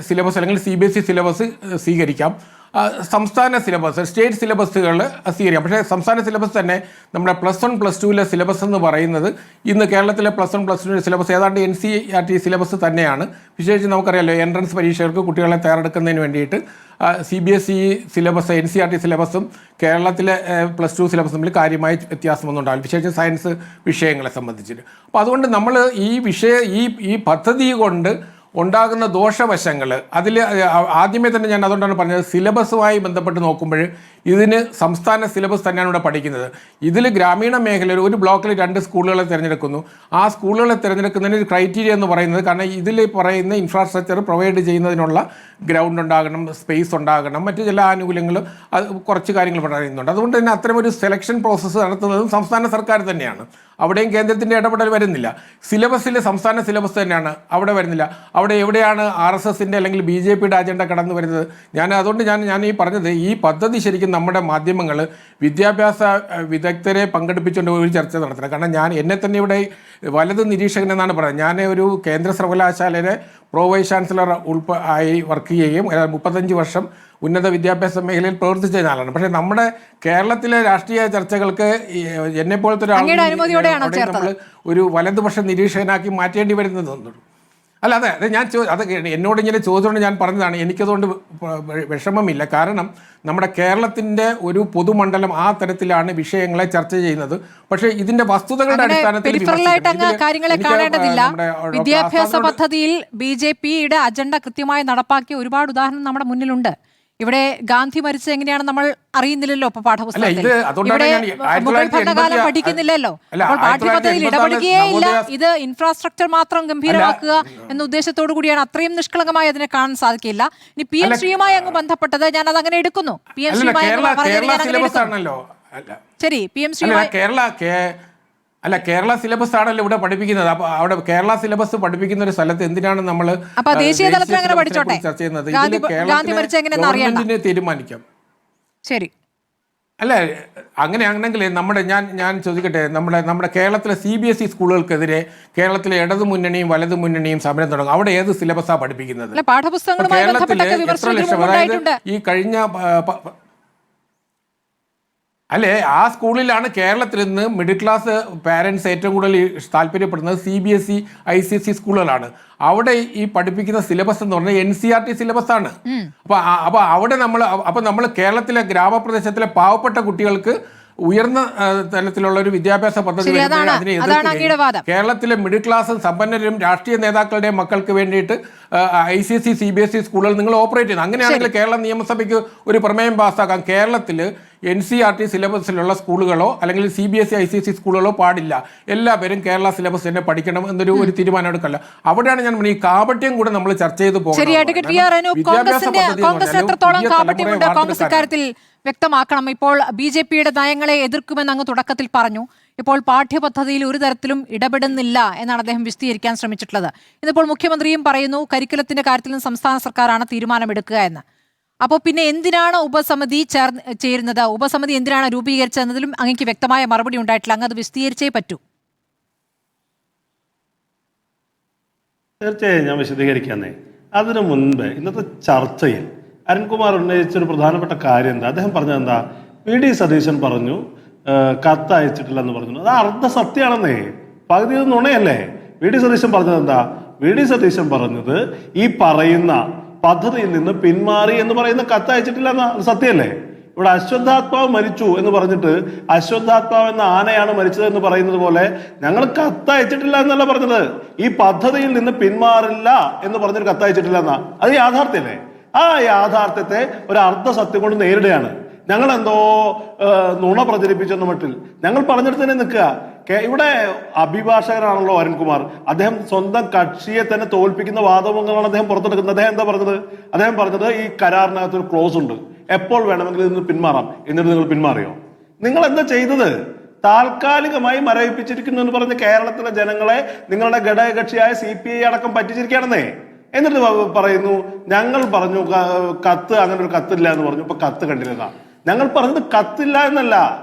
സിലബസ് അല്ലെങ്കിൽ CBSE സിലബസ് സ്വീകരിക്കാം, സംസ്ഥാന സിലബസ് സ്റ്റേറ്റ് സിലബസുകൾ സ്വീകരിക്കാം. പക്ഷേ സംസ്ഥാന സിലബസ് തന്നെ നമ്മുടെ +1 +2 സിലബസ് എന്ന് പറയുന്നത് ഇന്ന് കേരളത്തിലെ +1 +2 സിലബസ് ഏതാണ്ട് NCERT സിലബസ് തന്നെയാണ്. വിശേഷിച്ച് നമുക്കറിയാമല്ലോ, എൻട്രൻസ് പരീക്ഷകൾക്ക് കുട്ടികളെ തയ്യാറെടുക്കുന്നതിന് വേണ്ടിയിട്ട് CBSE സിലബസ് NCERT സിലബസും കേരളത്തിലെ +2 സിലബസും തമ്മിൽ കാര്യമായ വ്യത്യാസമൊന്നും ഉണ്ടാവില്ല, വിശേഷിച്ച് സയൻസ് വിഷയങ്ങളെ സംബന്ധിച്ചിട്ട്. അപ്പോൾ അതുകൊണ്ട് നമ്മൾ ഈ പദ്ധതി കൊണ്ട് ഉണ്ടാകുന്ന ദോഷവശങ്ങൾ അതിൽ ആദ്യമേ തന്നെ ഞാൻ അതുകൊണ്ടാണ് പറഞ്ഞത്, സിലബസുമായി ബന്ധപ്പെട്ട് നോക്കുമ്പോൾ ഇതിന് സംസ്ഥാന സിലബസ് തന്നെയാണ് ഇവിടെ പഠിക്കുന്നത്. ഇതിൽ ഗ്രാമീണ മേഖലയിൽ ഒരു ബ്ലോക്കിൽ 2 സ്കൂളുകളെ തിരഞ്ഞെടുക്കുന്നു. ആ സ്കൂളുകളെ തിരഞ്ഞെടുക്കുന്നതിന് ഒരു ക്രൈറ്റീരിയ എന്ന് പറയുന്നത്, കാരണം ഇതിൽ പറയുന്ന ഇൻഫ്രാസ്ട്രക്ചർ പ്രൊവൈഡ് ചെയ്യുന്നതിനുള്ള ഗ്രൗണ്ട് ഉണ്ടാകണം, സ്പേസ് ഉണ്ടാകണം, മറ്റു ചില ആനുകൂല്യങ്ങളും അത് കുറച്ച് കാര്യങ്ങൾ പറയുന്നുണ്ട്. അതുകൊണ്ട് തന്നെ അത്തരമൊരു സെലക്ഷൻ പ്രോസസ്സ് നടത്തുന്നതും സംസ്ഥാന സർക്കാർ തന്നെയാണ്. അവിടെയും കേന്ദ്രത്തിൻ്റെ ഇടപെടൽ വരുന്നില്ല. സിലബസിൽ സംസ്ഥാന സിലബസ് തന്നെയാണ്, അവിടെ വരുന്നില്ല. അവിടെ എവിടെയാണ് RSSൻ്റെ അല്ലെങ്കിൽ BJPയുടെ അജണ്ട കടന്നു വരുന്നത്? അതുകൊണ്ട് ഞാൻ ഈ പറഞ്ഞത്, ഈ പദ്ധതി ശരിക്കും നമ്മുടെ മാധ്യമങ്ങൾ വിദ്യാഭ്യാസ വിദഗ്ധരെ പങ്കെടുപ്പിച്ചുകൊണ്ട് ഒരു ചർച്ച നടത്തണം. കാരണം എന്നെ തന്നെ ഇവിടെ വലത് നിരീക്ഷകൻ എന്നാണ് പറയുന്നത്. ഞാൻ ഒരു കേന്ദ്ര സർവകലാശാലയിലെ പ്രോ വൈസ് ചാൻസലർ ആയി വർക്ക് ചെയ്യുകയും 35 വർഷം ഉന്നത വിദ്യാഭ്യാസ മേഖലയിൽ പ്രവർത്തിച്ച ആളാണ്. പക്ഷേ നമ്മുടെ കേരളത്തിലെ രാഷ്ട്രീയ ചർച്ചകൾക്ക് എന്നെപ്പോലത്തെ നമ്മൾ ഒരു വലതുപക്ഷ നിരീക്ഷകനാക്കി മാറ്റേണ്ടി വരുന്നത്. അതെ എന്നോട് ഇങ്ങനെ ചോദിച്ചുകൊണ്ട് ഞാൻ പറഞ്ഞതാണ്. എനിക്കതുകൊണ്ട് വിഷമമില്ല. കാരണം നമ്മുടെ കേരളത്തിൻ്റെ ഒരു പൊതുമണ്ഡലം ആ തരത്തിലാണ് വിഷയങ്ങളെ ചർച്ച ചെയ്യുന്നത്. പക്ഷേ ഇതിന്റെ വസ്തുതകളുടെ അടിസ്ഥാനത്തിൽ കാര്യങ്ങളെ കാണേണ്ടതില്ല. വിദ്യാഭ്യാസ പദ്ധതിയിൽ BJPയുടെ അജണ്ട കൃത്യമായി നടപ്പാക്കിയ ഒരുപാട് ഉദാഹരണം നമ്മുടെ മുന്നിലുണ്ട്. ഇവിടെ ഗാന്ധി മരിച്ചത് എങ്ങനെയാണ് നമ്മൾ അറിയുന്നില്ലല്ലോ. ഇപ്പൊ പാഠപുസ്തകത്തിൽ ഇവിടെ മുഗൾ ഭരണകാലം പഠിക്കുന്നില്ലല്ലോ. അപ്പോൾ പാഠ്യപദ്ധതിയിൽ ഇടപെടുകയേ ഇല്ല. ഇത് ഇൻഫ്രാസ്ട്രക്ചർ മാത്രം ഗംഭീരമാക്കുക എന്ന ഉദ്ദേശത്തോടു കൂടിയാണ്. അത്രയും നിഷ്കളങ്കമായി അതിനെ കാണാൻ സാധിക്കില്ല. ഇനി PM ശ്രീയുമായി അങ്ങ് ബന്ധപ്പെട്ടത് ഞാൻ അത് അങ്ങനെ എടുക്കുന്നു. PM ശ്രീയുമായി ശരി, PM ശ്രീയുമായി കേരള സിലബസ് ആണല്ലോ ഇവിടെ പഠിപ്പിക്കുന്നത്. അപ്പൊ അവിടെ കേരള സിലബസ് പഠിപ്പിക്കുന്ന ഒരു സ്ഥലത്ത് എന്തിനാണ് നമ്മൾ ദേശീയ തലത്തിൽ അങ്ങനെ പഠിച്ചോട്ടെ, ചർച്ച ചെയ്യുന്നത്? ഗവൺമെന്റിന് തീരുമാനിക്കാം. ശരി, അല്ല അങ്ങനെയാണെങ്കിൽ ഞാൻ ചോദിക്കട്ടെ, നമ്മുടെ കേരളത്തിലെ CBSE സ്കൂളുകൾക്കെതിരെ കേരളത്തിലെ ഇടതു മുന്നണിയും വലതു മുന്നണിയും സമരം തുടങ്ങും. അവിടെ ഏത് സിലബസാണ് പഠിപ്പിക്കുന്നത്? കേരളത്തിലെ എത്ര ലക്ഷം, അതായത് ഈ കഴിഞ്ഞ ആ സ്കൂളിലാണ് കേരളത്തിൽ നിന്ന് മിഡിൽ ക്ലാസ് പാരൻസ് ഏറ്റവും കൂടുതൽ താല്പര്യപ്പെടുന്നത് CBSE ICSE സ്കൂളുകളാണ്. അവിടെ ഈ പഠിപ്പിക്കുന്ന സിലബസ് എന്ന് പറഞ്ഞാൽ NCERT സിലബസ് ആണ്. അപ്പൊ അവിടെ നമ്മൾ കേരളത്തിലെ ഗ്രാമപ്രദേശത്തിലെ പാവപ്പെട്ട കുട്ടികൾക്ക് ഉയർന്ന തലത്തിലുള്ള ഒരു വിദ്യാഭ്യാസ പദ്ധതി കേരളത്തിലെ മിഡിൽ ക്ലാസും സമ്പന്നരും രാഷ്ട്രീയ നേതാക്കളുടെ മക്കൾക്ക് വേണ്ടിയിട്ട് ICSE CBSE സ്കൂളുകൾ നിങ്ങൾ ഓപ്പറേറ്റ് ചെയ്യുന്നത്. അങ്ങനെയാണെങ്കിൽ കേരള നിയമസഭയ്ക്ക് ഒരു പ്രമേയം പാസ്സാക്കാം. കേരളത്തിൽ NCERT സിലബസിലുള്ള സ്കൂളുകളോ അല്ലെങ്കിൽ CBSE ICSE സ്കൂളുകളോ പാടില്ല, എല്ലാവരും കേരള സിലബസ് തന്നെ പഠിക്കണം എന്നൊരു തീരുമാനം എടുക്കല്ല. അവിടെയാണ് ഞാൻ ഈ കാപട്യം കൂടെ നമ്മൾ ചർച്ച ചെയ്ത് പോകുന്നത്. വ്യക്തമാക്കണം. ഇപ്പോൾ BJPയുടെ നയങ്ങളെ എതിർക്കുമെന്ന് അങ്ങ് തുടക്കത്തിൽ പറഞ്ഞു. ഇപ്പോൾ പാഠ്യപദ്ധതിയിൽ ഒരു തരത്തിലും ഇടപെടുന്നില്ല എന്നാണ് അദ്ദേഹം വിശദീകരിക്കാൻ ശ്രമിച്ചിട്ടുള്ളത്. ഇന്നിപ്പോൾ മുഖ്യമന്ത്രിയും പറയുന്നു കരിക്കുലത്തിന്റെ കാര്യത്തിലും സംസ്ഥാന സർക്കാരാണ് തീരുമാനമെടുക്കുക എന്ന്. അപ്പോൾ പിന്നെ എന്തിനാണ് ഉപസമിതി ചേരുന്നത്? ഉപസമിതി എന്തിനാണ് രൂപീകരിച്ചതെന്നതിലും അങ്ങേക്ക് വ്യക്തമായ മറുപടി ഉണ്ടായിട്ടില്ല. അങ്ങ് അത് വിശദീകരിച്ചേ പറ്റൂ. തീർച്ചയായും ഞാൻ വിശദീകരിക്കാന്നേ. അതിനു മുൻപ് ഇന്നത്തെ ചർച്ചയിൽ അരുൺകുമാർ ഉന്നയിച്ചൊരു പ്രധാനപ്പെട്ട കാര്യം എന്താ? അദ്ദേഹം പറഞ്ഞത് എന്താ? VD സതീശൻ പറഞ്ഞു കത്ത് അയച്ചിട്ടില്ലെന്ന് പറഞ്ഞു. അത് അർദ്ധ സത്യമാണെന്നേ, പകുതി നുണയല്ലേ. VD സതീശൻ പറഞ്ഞത് എന്താ? VD സതീശൻ പറഞ്ഞത് ഈ പറയുന്ന പദ്ധതിയിൽ നിന്ന് പിന്മാറി എന്ന് പറയുന്ന കത്ത് അയച്ചിട്ടില്ല എന്ന സത്യമല്ലേ? ഇവിടെ അശ്വത്ഥാത്മാവ് മരിച്ചു എന്ന് പറഞ്ഞിട്ട് അശ്വത്ഥാത്മാവ് എന്ന ആനയാണ് മരിച്ചത് എന്ന് പറയുന്നത് പോലെ ഞങ്ങൾ കത്ത് അയച്ചിട്ടില്ല എന്നല്ല പറഞ്ഞത്. ഈ പദ്ധതിയിൽ നിന്ന് പിന്മാറില്ല എന്ന് പറഞ്ഞൊരു കത്ത് അയച്ചിട്ടില്ല എന്നാ. അത് യാഥാർത്ഥ്യമല്ലേ? ആ യാഥാർത്ഥ്യത്തെ ഒരു അർദ്ധ സത്യം കൊണ്ട് നേരിടുകയാണ്. ഞങ്ങൾ എന്തോ നുണ പ്രചരിപ്പിച്ചെന്ന മട്ടിൽ ഞങ്ങൾ പറഞ്ഞിട്ട് തന്നെ നിൽക്കുക. ഇവിടെ അഭിഭാഷകനാണല്ലോ അരുൺകുമാർ. അദ്ദേഹം സ്വന്തം കക്ഷിയെ തന്നെ തോൽപ്പിക്കുന്ന വാദമുഖങ്ങളാണ് അദ്ദേഹം പുറത്തെടുക്കുന്നത്. അദ്ദേഹം എന്താ പറഞ്ഞത്? അദ്ദേഹം പറഞ്ഞത് ഈ കരാറിനകത്ത് ഒരു ക്ലോസ് ഉണ്ട്, എപ്പോൾ വേണമെങ്കിലും ഇതിന് പിന്മാറാം. എന്നിട്ട് നിങ്ങൾ പിന്മാറിയോ? നിങ്ങൾ എന്താ ചെയ്തത്? താൽക്കാലികമായി മരവിപ്പിച്ചിരിക്കുന്നു എന്ന് പറഞ്ഞ് കേരളത്തിലെ ജനങ്ങളെ നിങ്ങളുടെ ഘടകകക്ഷിയായ CPI അടക്കം പറ്റിച്ചിരിക്കുകയാണെന്നേ. എന്നിട്ട് പറയുന്നു ഞങ്ങൾ പറഞ്ഞു കത്ത്, അങ്ങനെ ഒരു കത്തില്ല എന്ന് പറഞ്ഞു. ഇപ്പൊ കത്ത് കണ്ടില്ല. ഞങ്ങൾ പറഞ്ഞത് കത്തില്ല എന്നല്ല,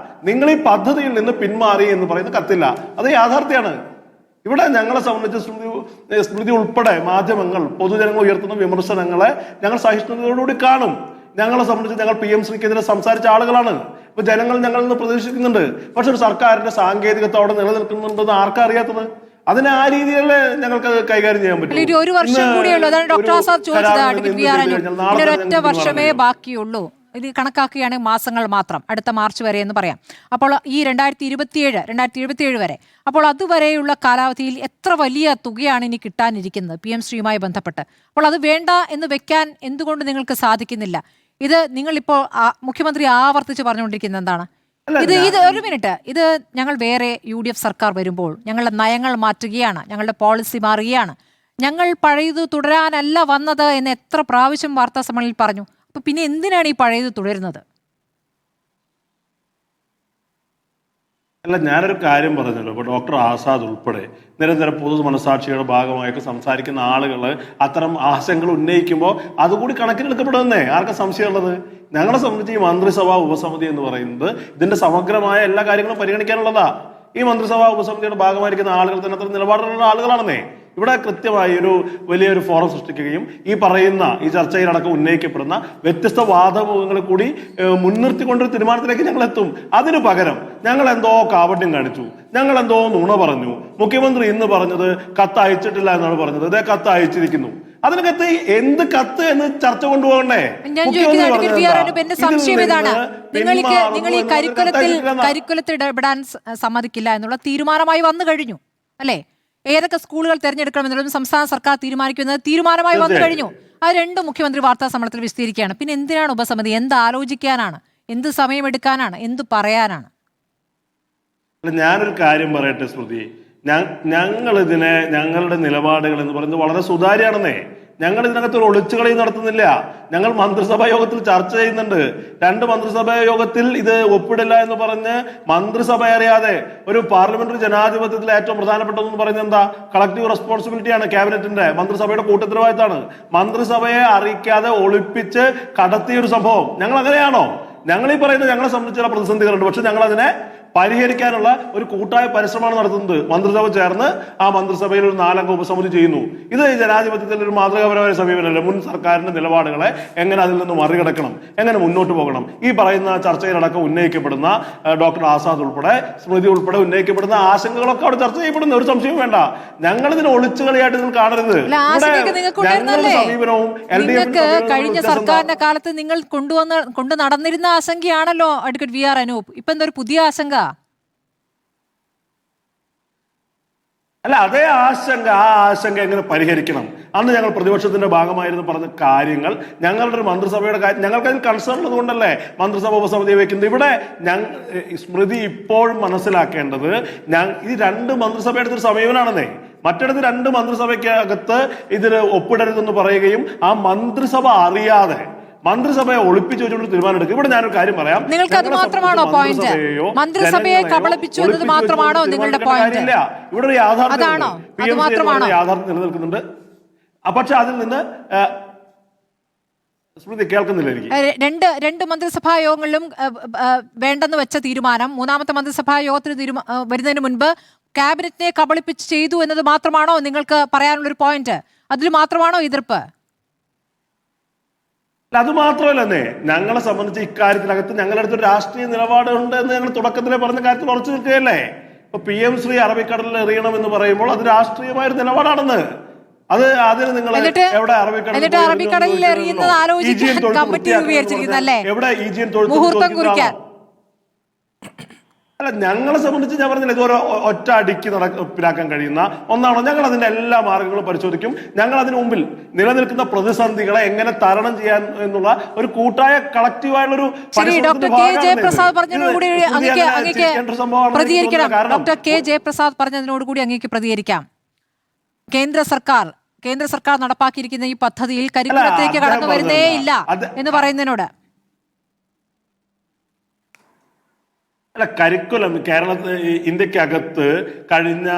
നിങ്ങൾ ഈ പദ്ധതിയിൽ നിന്ന് പിന്മാറി എന്ന് പറയുന്ന കത്തില്ല. അത് യാഥാർത്ഥ്യമാണ്. ഇവിടെ ഞങ്ങളെ സംബന്ധിച്ച് സ്മൃതി ഉൾപ്പെടെ മാധ്യമങ്ങൾ പൊതുജനങ്ങൾ ഉയർത്തുന്ന വിമർശനങ്ങളെ ഞങ്ങൾ സഹിഷ്ണുതയോടുകൂടി കാണും. ഞങ്ങളെ സംബന്ധിച്ച് ഞങ്ങൾ PM ശ്രീക്കെതിരെ സംസാരിച്ച ആളുകളാണ്. ഇപ്പൊ ജനങ്ങൾ ഞങ്ങളിൽ നിന്ന് പ്രതീക്ഷിക്കുന്നുണ്ട്. പക്ഷെ ഒരു സർക്കാരിന്റെ സാങ്കേതികത്വം അവിടെ നിലനിൽക്കുന്നുണ്ടെന്ന് ആർക്കാ അറിയാത്തത്? അതിനെ ആ രീതിയിൽ ഞങ്ങൾക്ക് കൈകാര്യം ചെയ്യാൻ പറ്റും. ഒരു വർഷം കൂടിയുള്ളൂ. അതാണ് ഡോക്ടർ ആസാദ് ചോദിച്ചത്. ഒറ്റ വർഷമേ ബാക്കിയുള്ളൂ. ഇത് കണക്കാക്കുകയാണെങ്കിൽ മാസങ്ങൾ മാത്രം, അടുത്ത മാർച്ച് വരെ എന്ന് പറയാം. അപ്പോൾ ഈ 2027 വരെ, അപ്പോൾ അതുവരെയുള്ള കാലാവധിയിൽ എത്ര വലിയ തുകയാണ് ഇനി കിട്ടാനിരിക്കുന്നത് PM ശ്രീയുമായി ബന്ധപ്പെട്ട്? അപ്പോൾ അത് വേണ്ട എന്ന് വെക്കാൻ എന്തുകൊണ്ട് നിങ്ങൾക്ക് സാധിക്കുന്നില്ല? ഇത് നിങ്ങളിപ്പോൾ മുഖ്യമന്ത്രി ആവർത്തിച്ച് പറഞ്ഞുകൊണ്ടിരിക്കുന്നത് എന്താണ്? ഇത് ഒരു മിനിറ്റ്, ഇത് ഞങ്ങൾ വേറെ UDF സർക്കാർ വരുമ്പോൾ ഞങ്ങളുടെ നയങ്ങൾ മാറ്റുകയാണ്, ഞങ്ങളുടെ പോളിസി മാറുകയാണ്, ഞങ്ങൾ പഴയത് തുടരാനല്ല വന്നത് എന്ന് എത്ര പ്രാവശ്യം വാർത്താ സമ്മേളനത്തിൽ പറഞ്ഞു. അപ്പൊ പിന്നെ എന്തിനാണ് ഈ പഴയത് തുടരുന്നത്? അല്ല, ഞാനൊരു കാര്യം പറഞ്ഞല്ലോ, ഇപ്പോൾ ഡോക്ടർ ആസാദ് ഉൾപ്പെടെ നിരന്തരം പൊതു മനസാക്ഷിയുടെ ഭാഗമായിട്ട് സംസാരിക്കുന്ന ആളുകൾ അത്തരം ആശങ്കകൾ ഉന്നയിക്കുമ്പോൾ അതുകൂടി കണക്കിലെടുക്കപ്പെടുന്നേ ആർക്കും സംശയമുള്ളത്? ഞങ്ങളെ സംബന്ധിച്ച് ഈ മന്ത്രിസഭാ ഉപസമിതി എന്ന് പറയുന്നത് ഇതിന്റെ സമഗ്രമായ എല്ലാ കാര്യങ്ങളും പരിഗണിക്കാനുള്ളതാ. ഈ മന്ത്രിസഭാ ഉപസമിതിയുടെ ഭാഗമായിരിക്കുന്ന ആളുകൾ തന്നെ അത്ര നിലപാടുള്ള ആളുകളാണെന്നേ. ഇവിടെ കൃത്യമായി ഒരു വലിയൊരു ഫോറം സൃഷ്ടിക്കുകയും ഈ പറയുന്ന ഈ ചർച്ചയിലടക്കം ഉന്നയിക്കപ്പെടുന്ന വ്യത്യസ്ത വാദമുഖങ്ങളെ കൂടി മുൻനിർത്തിക്കൊണ്ടൊരു തീരുമാനത്തിലേക്ക് ഞങ്ങൾ എത്തും. അതിനു പകരം ഞങ്ങൾ എന്തോ കാപട്യം കാണിച്ചു, ഞങ്ങൾ എന്തോ നുണ പറഞ്ഞു, മുഖ്യമന്ത്രി ഇന്ന് പറഞ്ഞത് കത്ത് അയച്ചിട്ടില്ല എന്നാണ് പറഞ്ഞത്, ഇതേ കത്ത് അയച്ചിരിക്കുന്നു. അതിന് കത്ത് എന്ത് കത്ത് എന്ന് ചർച്ച കൊണ്ടുപോകണ്ടേ? സംശയം ഇതാണ്, നിങ്ങൾ ഈ കരിക്കുലത്തിൽ ഇടപെടാൻ സമ്മതിക്കില്ല എന്നുള്ള തീരുമാനമായി വന്നു കഴിഞ്ഞു അല്ലേ? ഏതൊക്കെ സ്കൂളുകൾ തിരഞ്ഞെടുക്കണമെന്നുള്ളതും സംസ്ഥാന സർക്കാർ തീരുമാനിക്കുന്നത് തീരുമാനമായി വന്നു കഴിഞ്ഞു. അത് രണ്ടും മുഖ്യമന്ത്രി വാർത്താ സമ്മേളനത്തിൽ വിശദീകരിക്കുകയാണ്. പിന്നെ എന്തിനാണ് ഉപസമിതി? എന്ത് ആലോചിക്കാനാണ്? എന്ത് സമയമെടുക്കാനാണ്? എന്ത് പറയാനാണ്? ഞാനൊരു കാര്യം പറയട്ടെ സ്മൃതി, ഞങ്ങളിതിനെ ഞങ്ങളുടെ നിലപാടുകൾ എന്ന് പറയുന്നത് വളരെ സുതാര്യമാണെന്നേ. ഞങ്ങൾ ഇതിനകത്ത് ഒരു ഒളിച്ചുകളി നടത്തുന്നില്ല. ഞങ്ങൾ മന്ത്രിസഭാ യോഗത്തിൽ ചർച്ച ചെയ്യുന്നുണ്ട്. 2 മന്ത്രിസഭാ യോഗത്തിൽ ഇത് ഒപ്പിടില്ല എന്ന് പറഞ്ഞ് മന്ത്രിസഭ അറിയാതെ ഒരു പാർലമെന്ററി ജനാധിപത്യത്തിൽ ഏറ്റവും പ്രധാനപ്പെട്ടതെന്ന് പറയുന്നത് എന്താ? കളക്ടീവ് റെസ്പോൺസിബിലിറ്റിയാണ്. ക്യാബിനറ്റിന്റെ മന്ത്രിസഭയുടെ കൂട്ടുത്തരവാദിത്തമാണ്. മന്ത്രിസഭയെ അറിയിക്കാതെ ഒളിപ്പിച്ച് കടത്തിയൊരു സംഭവം ഞങ്ങൾ അങ്ങനെയാണോ? ഞങ്ങൾ ഈ പറയുന്നത് ഞങ്ങളെ സംബന്ധിച്ചുള്ള പ്രതിസന്ധികളുണ്ട്, പക്ഷെ ഞങ്ങൾ അതിനെ പരിഹരിക്കാനുള്ള ഒരു കൂട്ടായ പരിശ്രമമാണ് നടത്തുന്നത്. മന്ത്രിസഭ ചേർന്ന് ആ മന്ത്രിസഭയിൽ ഒരു 4 അംഗ ഉപസമിതി ചെയ്യുന്നു. ഇത് ജനാധിപത്യത്തിൽ ഒരു മാതൃകാപരമായ സമീപനമല്ല. മുൻ സർക്കാരിന്റെ നിലപാടുകളെ എങ്ങനെ അതിൽ നിന്ന് മറികടക്കണം, എങ്ങനെ മുന്നോട്ട് പോകണം, ഈ പറയുന്ന ചർച്ചയിലടക്കം ഉന്നയിക്കപ്പെടുന്ന ഡോക്ടർ ആസാദ് ഉൾപ്പെടെ സ്മൃതി ഉൾപ്പെടെ ഉന്നയിക്കപ്പെടുന്ന ആശങ്കകളൊക്കെ അവിടെ ചർച്ച ചെയ്യപ്പെടുന്ന ഒരു സംശയം വേണ്ട. ഞങ്ങൾ ഇതിന് ഒളിച്ചുകളിയായിട്ട് നിങ്ങൾ കാണരുത്. സമീപനവും കഴിഞ്ഞ സർക്കാരിന്റെ കാലത്ത് നിങ്ങൾ കൊണ്ടു നടന്നിരുന്ന ആശങ്കയാണല്ലോ അഡ്വക്കേറ്റ് വി ആർ അനൂപ്. ഇപ്പൊ എന്തൊരു പുതിയ ആശങ്ക? അല്ല, അതേ ആശങ്ക, ആ ആശങ്ക എങ്ങനെ പരിഹരിക്കണം? അന്ന് ഞങ്ങൾ പ്രതിപക്ഷത്തിന്റെ ഭാഗമായിരുന്നു പറഞ്ഞ കാര്യങ്ങൾ, ഞങ്ങളുടെ ഒരു മന്ത്രിസഭയുടെ കാര്യം, ഞങ്ങൾക്ക് അതിൽ കൺസേൺ ഉള്ളത് കൊണ്ടല്ലേ മന്ത്രിസഭ ഉപസമിതിയെ വെക്കുന്നത്. ഇവിടെ സ്മൃതി ഇപ്പോഴും മനസ്സിലാക്കേണ്ടത് ഈ 2 മന്ത്രിസഭ എടുത്തൊരു സമീപനാണെന്നേ. മറ്റിടത്ത് 2 മന്ത്രിസഭയ്ക്കകത്ത് ഇതിന് ഒപ്പിടരുതെന്ന് പറയുകയും ആ മന്ത്രിസഭ അറിയാതെ മന്ത്രിസഭയെ ഒളിപ്പിച്ചു വെച്ചുകൊണ്ട് തീരുമാനം എടുക്കും. ഇവിടെ ഞാനൊരു കാര്യം പറയാം, നിങ്ങൾക്ക് അത് മാത്രമാണോ പോയിന്റ്? മന്ത്രിസഭയെ കബളിപ്പിച്ചു എന്നത് മാത്രമാണോ നിങ്ങളുടെ പോയിന്റ്? ഇവിടെ ഒരു യാഥാർത്ഥ്യം നിലനിൽക്കുന്നുണ്ട്. പക്ഷെ അതിൽ നിന്ന് സ്മൃതി കേൾക്കുന്നില്ല എനിക്ക്. രണ്ട് മന്ത്രിസഭാ യോഗങ്ങളിലും വേണ്ടെന്ന് വെച്ച തീരുമാനം 3ാമത്തെ മന്ത്രിസഭാ യോഗത്തിന് വരുന്നതിന് മുൻപ് ക്യാബിനറ്റിനെ കബളിപ്പിച്ച് ചെയ്തു എന്നത് മാത്രമാണോ നിങ്ങൾക്ക് പറയാനുള്ളൊരു പോയിന്റ്? അതിൽ മാത്രമാണോ എതിർപ്പ്? അത് മാത്രമല്ലേ, ഞങ്ങളെ സംബന്ധിച്ച് ഇക്കാര്യത്തിനകത്ത് ഞങ്ങളുടെ അടുത്തൊരു രാഷ്ട്രീയ നിലപാടുണ്ട് എന്ന് ഞങ്ങൾ തുടക്കത്തിലെ പറഞ്ഞ കാര്യത്തിൽ ഉറച്ചു നിൽക്കുകയല്ലേ. ഇപ്പൊ PM ശ്രീ അറബിക്കടലിൽ എറിയണം എന്ന് പറയുമ്പോൾ അത് രാഷ്ട്രീയമായ ഒരു നിലപാടാണെന്ന്. അത് അതിന് നിങ്ങൾ എവിടെ അറബിക്കടലിൽ എറിയുന്നത് ആലോചിക്കാൻ കമ്മിറ്റി രൂപീകരിച്ചിരിക്കുന്നല്ലേ? എവിടെ ഈജിയൻ തൊഴിൽ അല്ല, ഞങ്ങളെ സംബന്ധിച്ച് ഞാൻ പറഞ്ഞില്ല, ഇതൊരു ഒറ്റ അടിക്ക് നടപ്പിലാക്കാൻ കഴിയുന്ന ഒന്നാണോ? ഞങ്ങൾ അതിന്റെ എല്ലാ മാർഗങ്ങളും പരിശോധിക്കും. ഞങ്ങൾ അതിനു മുമ്പിൽ നിലനിൽക്കുന്ന പ്രതിസന്ധികളെ എങ്ങനെ തരണം ചെയ്യാൻ എന്നുള്ള ഒരു കൂട്ടായ കളക്റ്റീവായുള്ളൊരു ഡോക്ടർ കെ ജയപ്രസാദ് പറഞ്ഞതിനോടുകൂടി അങ്ങേക്ക് പ്രതികരിക്കാം. കേന്ദ്ര സർക്കാർ നടപ്പാക്കിയിരിക്കുന്ന ഈ പദ്ധതിയിൽ കരിക്കുലത്തിലേക്ക് കടന്നു വരുന്നേ ഇല്ല എന്ന് പറയുന്നതിനോട് അല്ല, കരിക്കുലം ഇന്ത്യക്കകത്ത് കഴിഞ്ഞ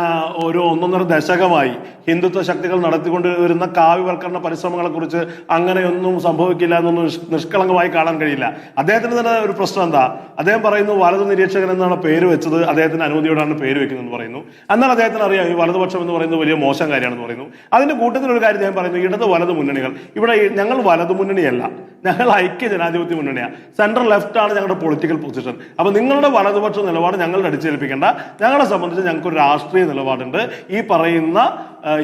ഒരു 1.5 ദശകമായി ഹിന്ദുത്വ ശക്തികൾ നടത്തിക്കൊണ്ടുവരുന്ന കാവ്യവൽക്കരണ പരിശ്രമങ്ങളെ കുറിച്ച് അങ്ങനെയൊന്നും സംഭവിക്കില്ല എന്നൊന്നും നിഷ്കളങ്കമായി കാണാൻ കഴിയില്ല. അദ്ദേഹത്തിന് തന്നെ ഒരു പ്രശ്നം എന്താ? അദ്ദേഹം പറയുന്നു വലതു നിരീക്ഷകൻ എന്നാണ് പേര് വെച്ചത്, അദ്ദേഹത്തിന് അനുമതിയോടാണ് പേര് വെക്കുന്നതെന്ന് പറയുന്നു. എന്നാൽ അദ്ദേഹത്തിന് അറിയാം ഈ വലതുപക്ഷം എന്ന് പറയുന്നത് വലിയ മോശം കാര്യമാണെന്ന് പറയുന്നു. അതിന്റെ കൂട്ടത്തിലൊരു കാര്യം ഞാൻ പറയുന്നു, ഇടത് വലതു മുന്നണികൾ, ഇവിടെ ഞങ്ങൾ വലതു മുന്നണിയല്ല, ഞങ്ങൾ ഐക്യ ജനാധിപത്യ മുന്നണിയാണ്. സെൻട്രൽ ലെഫ്റ്റ് ആണ് ഞങ്ങളുടെ പൊളിറ്റിക്കൽ പൊസിഷൻ. അപ്പൊ നിങ്ങളുടെ വലതുപക്ഷ നിലപാട് ഞങ്ങളുടെ അടിച്ചേൽപ്പിക്കേണ്ട. ഞങ്ങളെ സംബന്ധിച്ച് ഞങ്ങൾക്കൊരു രാഷ്ട്രീയ നിലപാടുണ്ട്. ഈ പറയുന്ന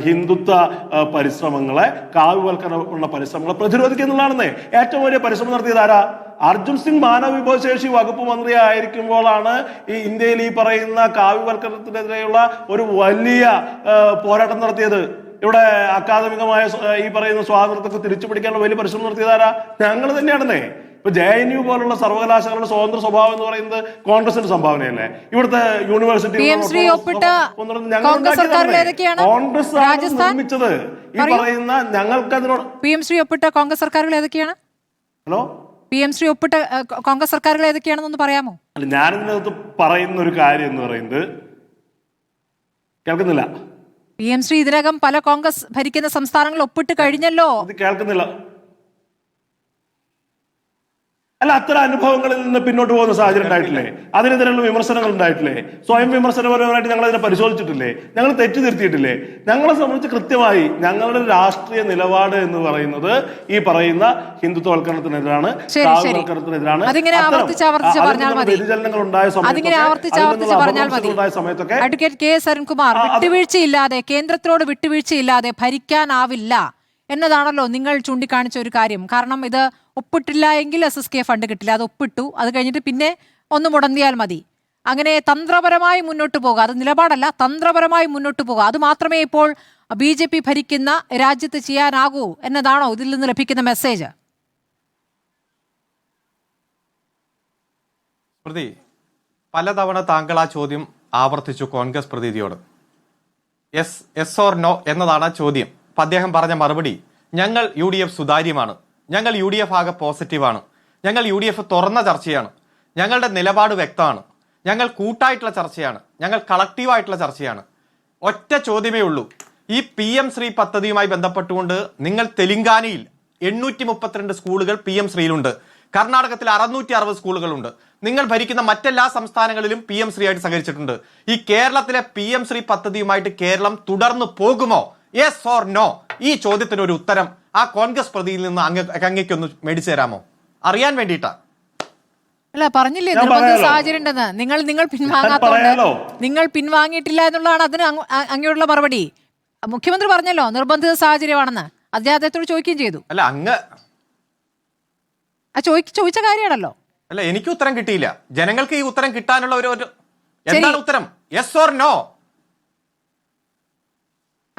ഹിന്ദുത്വ പരിശ്രമങ്ങളെ, കാവ്യവൽക്കരണ പരിശ്രമങ്ങളെ പ്രതിരോധിക്കുക എന്നുള്ളതാണെന്നേ. ഏറ്റവും വലിയ പരിശ്രമം നടത്തിയത് ആരാ? അർജുൻ സിംഗ് മാനവ വിഭവശേഷി വകുപ്പ് മന്ത്രി ആയിരിക്കുമ്പോഴാണ് ഈ ഇന്ത്യയിൽ ഈ പറയുന്ന കാവ്യവൽക്കരണത്തിനെതിരെയുള്ള ഒരു വലിയ പോരാട്ടം നടത്തിയത്. ഇവിടെ അക്കാദമികമായ ഈ പറയുന്ന സ്വാതന്ത്ര്യത്തെ തിരിച്ചു പിടിക്കാനുള്ള വലിയ പരിശ്രമം നടത്തിയതാരാ? ഞങ്ങൾ തന്നെയാണെന്നേ. ഇപ്പൊ JNU പോലുള്ള സർവകലാശാലകളുടെ സ്വതന്ത്ര സ്വഭാവം എന്ന് പറയുന്നത് കോൺഗ്രസിന്റെ സംഭാവനയല്ലേ? ഇവിടുത്തെ യൂണിവേഴ്സിറ്റി കോൺഗ്രസ് നിർമ്മിച്ചത്. ഈ പറയുന്ന ഞങ്ങൾക്ക് അതിനോട് PM ശ്രീ ഒപ്പിട്ട കോൺഗ്രസ് സർക്കാരുകൾ ഏതൊക്കെയാണ്? ഹലോ, PM ശ്രീ ഒപ്പിട്ട കോൺഗ്രസ് സർക്കാരുകൾ ഏതൊക്കെയാണെന്നൊന്ന് പറയാമോ? അല്ല, ഞാനിതിനകത്ത് പറയുന്ന ഒരു കാര്യം എന്ന് പറയുന്നത്, കേൾക്കുന്നില്ല? PM ശ്രീ ഇതിനകം പല കോൺഗ്രസ് ഭരിക്കുന്ന സംസ്ഥാനങ്ങൾ ഒപ്പിട്ട് കഴിഞ്ഞല്ലോ. ഇത് കേൾക്കുന്നില്ല. അല്ല, അത്തരം അനുഭവങ്ങളിൽ നിന്ന് പിന്നോട്ട് പോകുന്ന സാഹചര്യം ഉണ്ടായിട്ടില്ലേ? അതിനെതിരെയുള്ള വിമർശനങ്ങൾ ഉണ്ടായിട്ടില്ലേ? സ്വയം വിമർശനപരമായിട്ട് ഞങ്ങൾ അതിനെ പരിശോധിച്ചിട്ടില്ലേ? ഞങ്ങൾ തെറ്റ് തിരുത്തിയിട്ടില്ലേ? ഞങ്ങളെ സംബന്ധിച്ച് കൃത്യമായി ഞങ്ങളുടെ രാഷ്ട്രീയ നിലപാട് എന്ന് പറയുന്നത് ഈ പറയുന്ന ഹിന്ദുത്വവൽക്കരണത്തിനെതിരാണ്, കാവ്യവൽക്കരണത്തിനെതിരാണ്. വ്യതിചലനങ്ങൾ ഉണ്ടായ സമയത്തൊക്കെ അഡ്വക്കേറ്റ് KS അരുൺകുമാർ, വിട്ടുവീഴ്ചയില്ലാതെ, കേന്ദ്രത്തിനോട് വിട്ടുവീഴ്ചയില്ലാതെ ഭരിക്കാനാവില്ല എന്നതാണല്ലോ നിങ്ങൾ ചൂണ്ടിക്കാണിച്ച ഒരു കാര്യം. കാരണം ഇത് ഒപ്പിട്ടില്ല എങ്കിൽ SSK ഫണ്ട് കിട്ടില്ല. അത് ഒപ്പിട്ടു, അത് കഴിഞ്ഞിട്ട് പിന്നെ ഒന്ന് മുടന്തിയാൽ മതി. അങ്ങനെ തന്ത്രപരമായി മുന്നോട്ട് പോകുക, അത് നിലപാടല്ല, തന്ത്രപരമായി മുന്നോട്ട് പോകുക, അത് മാത്രമേ ഇപ്പോൾ BJP ഭരിക്കുന്ന രാജ്യത്ത് ചെയ്യാനാകൂ എന്നതാണോ ഇതിൽ നിന്ന് ലഭിക്കുന്ന മെസ്സേജ്? സ്മൃതി, പലതവണ താങ്കൾ ആ ചോദ്യം ആവർത്തിച്ചു കോൺഗ്രസ് പ്രതിനിധിയോട്. യെസ് ഓർ നോ എന്നതാണ് ആ ചോദ്യം. അപ്പൊ അദ്ദേഹം പറഞ്ഞ മറുപടി, ഞങ്ങൾ UDF സുതാര്യമാണ്, ഞങ്ങൾ UDF ആകെ പോസിറ്റീവാണ്, ഞങ്ങൾ UDF തുറന്ന ചർച്ചയാണ്, ഞങ്ങളുടെ നിലപാട് വ്യക്തമാണ്, ഞങ്ങൾ കൂട്ടായിട്ടുള്ള ചർച്ചയാണ്, ഞങ്ങൾ കളക്റ്റീവായിട്ടുള്ള ചർച്ചയാണ്. ഒറ്റ ചോദ്യമേ ഉള്ളൂ. ഈ PM ശ്രീ പദ്ധതിയുമായി ബന്ധപ്പെട്ടുകൊണ്ട് നിങ്ങൾ തെലങ്കാനയിൽ 832 സ്കൂളുകൾ PM ശ്രീയിലുണ്ട്, കർണാടകത്തിൽ 660 സ്കൂളുകളുണ്ട്. നിങ്ങൾ ഭരിക്കുന്ന മറ്റെല്ലാ സംസ്ഥാനങ്ങളിലും PM ശ്രീ ആയിട്ട് സഹകരിച്ചിട്ടുണ്ട്. ഈ കേരളത്തിലെ PM ശ്രീ പദ്ധതിയുമായിട്ട് കേരളം തുടർന്നു പോകുമോ? Yes or no? ഈ ചോദ്യത്തിന് ഒരു ഉത്തരം ആ കോൺഗ്രസ് പ്രതിയിൽ നിന്ന് അങ്ങേക്കൊന്ന് മേടിച്ചു തരാമോ? അറിയാൻ വേണ്ടിയിട്ടാ. അല്ല, പറഞ്ഞില്ലേ നിർബന്ധിത സാഹചര്യം ഉണ്ടെന്ന്. നിങ്ങൾ പിൻവാങ്ങാത്തോണ്ട്, നിങ്ങൾ പിൻവാങ്ങിയിട്ടില്ല എന്നുള്ളതാണ് അതിന് അങ്ങോട്ടുള്ള മറുപടി. മുഖ്യമന്ത്രി പറഞ്ഞല്ലോ നിർബന്ധിത സാഹചര്യമാണെന്ന്. അദ്ദേഹത്തോട് ചോദിക്കുകയും ചെയ്തു. അല്ല, ചോദിച്ച കാര്യമാണല്ലോ. അല്ല, എനിക്ക് ഉത്തരം കിട്ടിയില്ല. ജനങ്ങൾക്ക് ഈ ഉത്തരം കിട്ടാനുള്ള ഒരു എന്താണ് ഉത്തരം? Yes or no?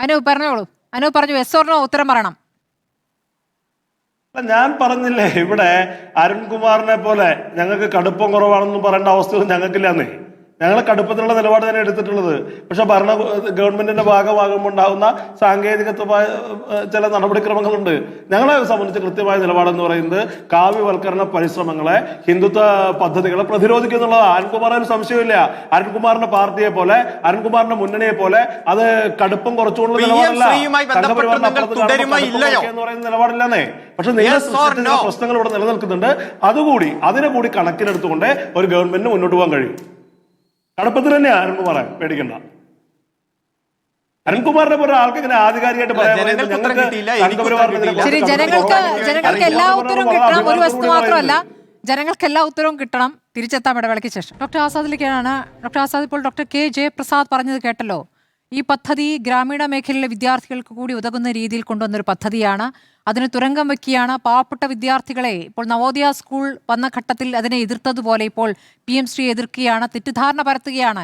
അനു പറഞ്ഞോളൂ. അനു പറഞ്ഞു യെസ് ഓർ നോ ഉത്തരം പറയണം. ഞാൻ പറഞ്ഞില്ലേ, ഇവിടെ അരുൺകുമാറിനെ പോലെ ഞങ്ങൾക്ക് കടുപ്പം കുറവാണെന്നും പറയേണ്ട അവസ്ഥയൊന്നും ഞങ്ങൾക്കില്ലാന്നേ. ഞങ്ങൾ കടുപ്പത്തിലുള്ള നിലപാട് തന്നെ എടുത്തിട്ടുള്ളത്. പക്ഷെ ഗവൺമെന്റിന്റെ ഭാഗമാകുമ്പോൾ ഉണ്ടാകുന്ന സാങ്കേതികത്വമായ ചില നടപടിക്രമങ്ങളുണ്ട്. ഞങ്ങളെ സംബന്ധിച്ച് കൃത്യമായ നിലപാടെന്ന് പറയുന്നത് കാവ്യവൽക്കരണ പരിശ്രമങ്ങളെ, ഹിന്ദുത്വ പദ്ധതികളെ പ്രതിരോധിക്കുക എന്നുള്ളതാണ്. അരുൺകുമാറിന് സംശയമില്ല. അരുൺകുമാറിന്റെ പാർട്ടിയെ പോലെ, അരുൺകുമാറിന്റെ മുന്നണിയെ പോലെ അത് കടുപ്പം കുറച്ചുകൊണ്ടുള്ള നിലപാടല്ല, എന്ന് പറയുന്ന നിലപാടില്ലെന്നേ. പക്ഷെ നിങ്ങൾ പ്രശ്നങ്ങൾ ഇവിടെ നിലനിൽക്കുന്നുണ്ട്. അതുകൂടി അതിനെ കൂടി കണക്കിലെടുത്തുകൊണ്ട് ഒരു ഗവൺമെന്റിന് മുന്നോട്ട് പോകാൻ കഴിയും. കടുപ്പത്തിൽ തന്നെയാണ് അരുൺകുമാറെ, പേടിക്കണ്ട. അരുൺകുമാറിനെ പോലെ ആൾക്ക് ഇങ്ങനെ ആധികാരികമായിട്ട് ശരി, ജനങ്ങൾക്ക് എല്ലാ ഉത്തരവും കിട്ടണം. ഒരു വസ്തു മാത്രമല്ല, ജനങ്ങൾക്ക് എല്ലാ ഉത്തരവും കിട്ടണം. തിരിച്ചെത്താം ഇടവേളയ്ക്ക് ശേഷം. ഡോക്ടർ ആസാദിലേക്കാണ്. ഡോക്ടർ ആസാദ്, ഇപ്പോൾ ഡോക്ടർ K. ജയപ്രസാദ് പറഞ്ഞത് കേട്ടല്ലോ. ഈ പദ്ധതി ഗ്രാമീണ മേഖലയിലെ വിദ്യാർത്ഥികൾക്ക് കൂടി ഉതകുന്ന രീതിയിൽ കൊണ്ടുവന്നൊരു പദ്ധതിയാണ്. അതിന് തുരങ്കം വയ്ക്കുകയാണ്. പാവപ്പെട്ട വിദ്യാർത്ഥികളെ ഇപ്പോൾ നവോദയ സ്കൂൾ വന്ന ഘട്ടത്തിൽ അതിനെ എതിർത്തതുപോലെ ഇപ്പോൾ PM ശ്രീ എതിർക്കുകയാണ്, തെറ്റിദ്ധാരണ പരത്തുകയാണ്.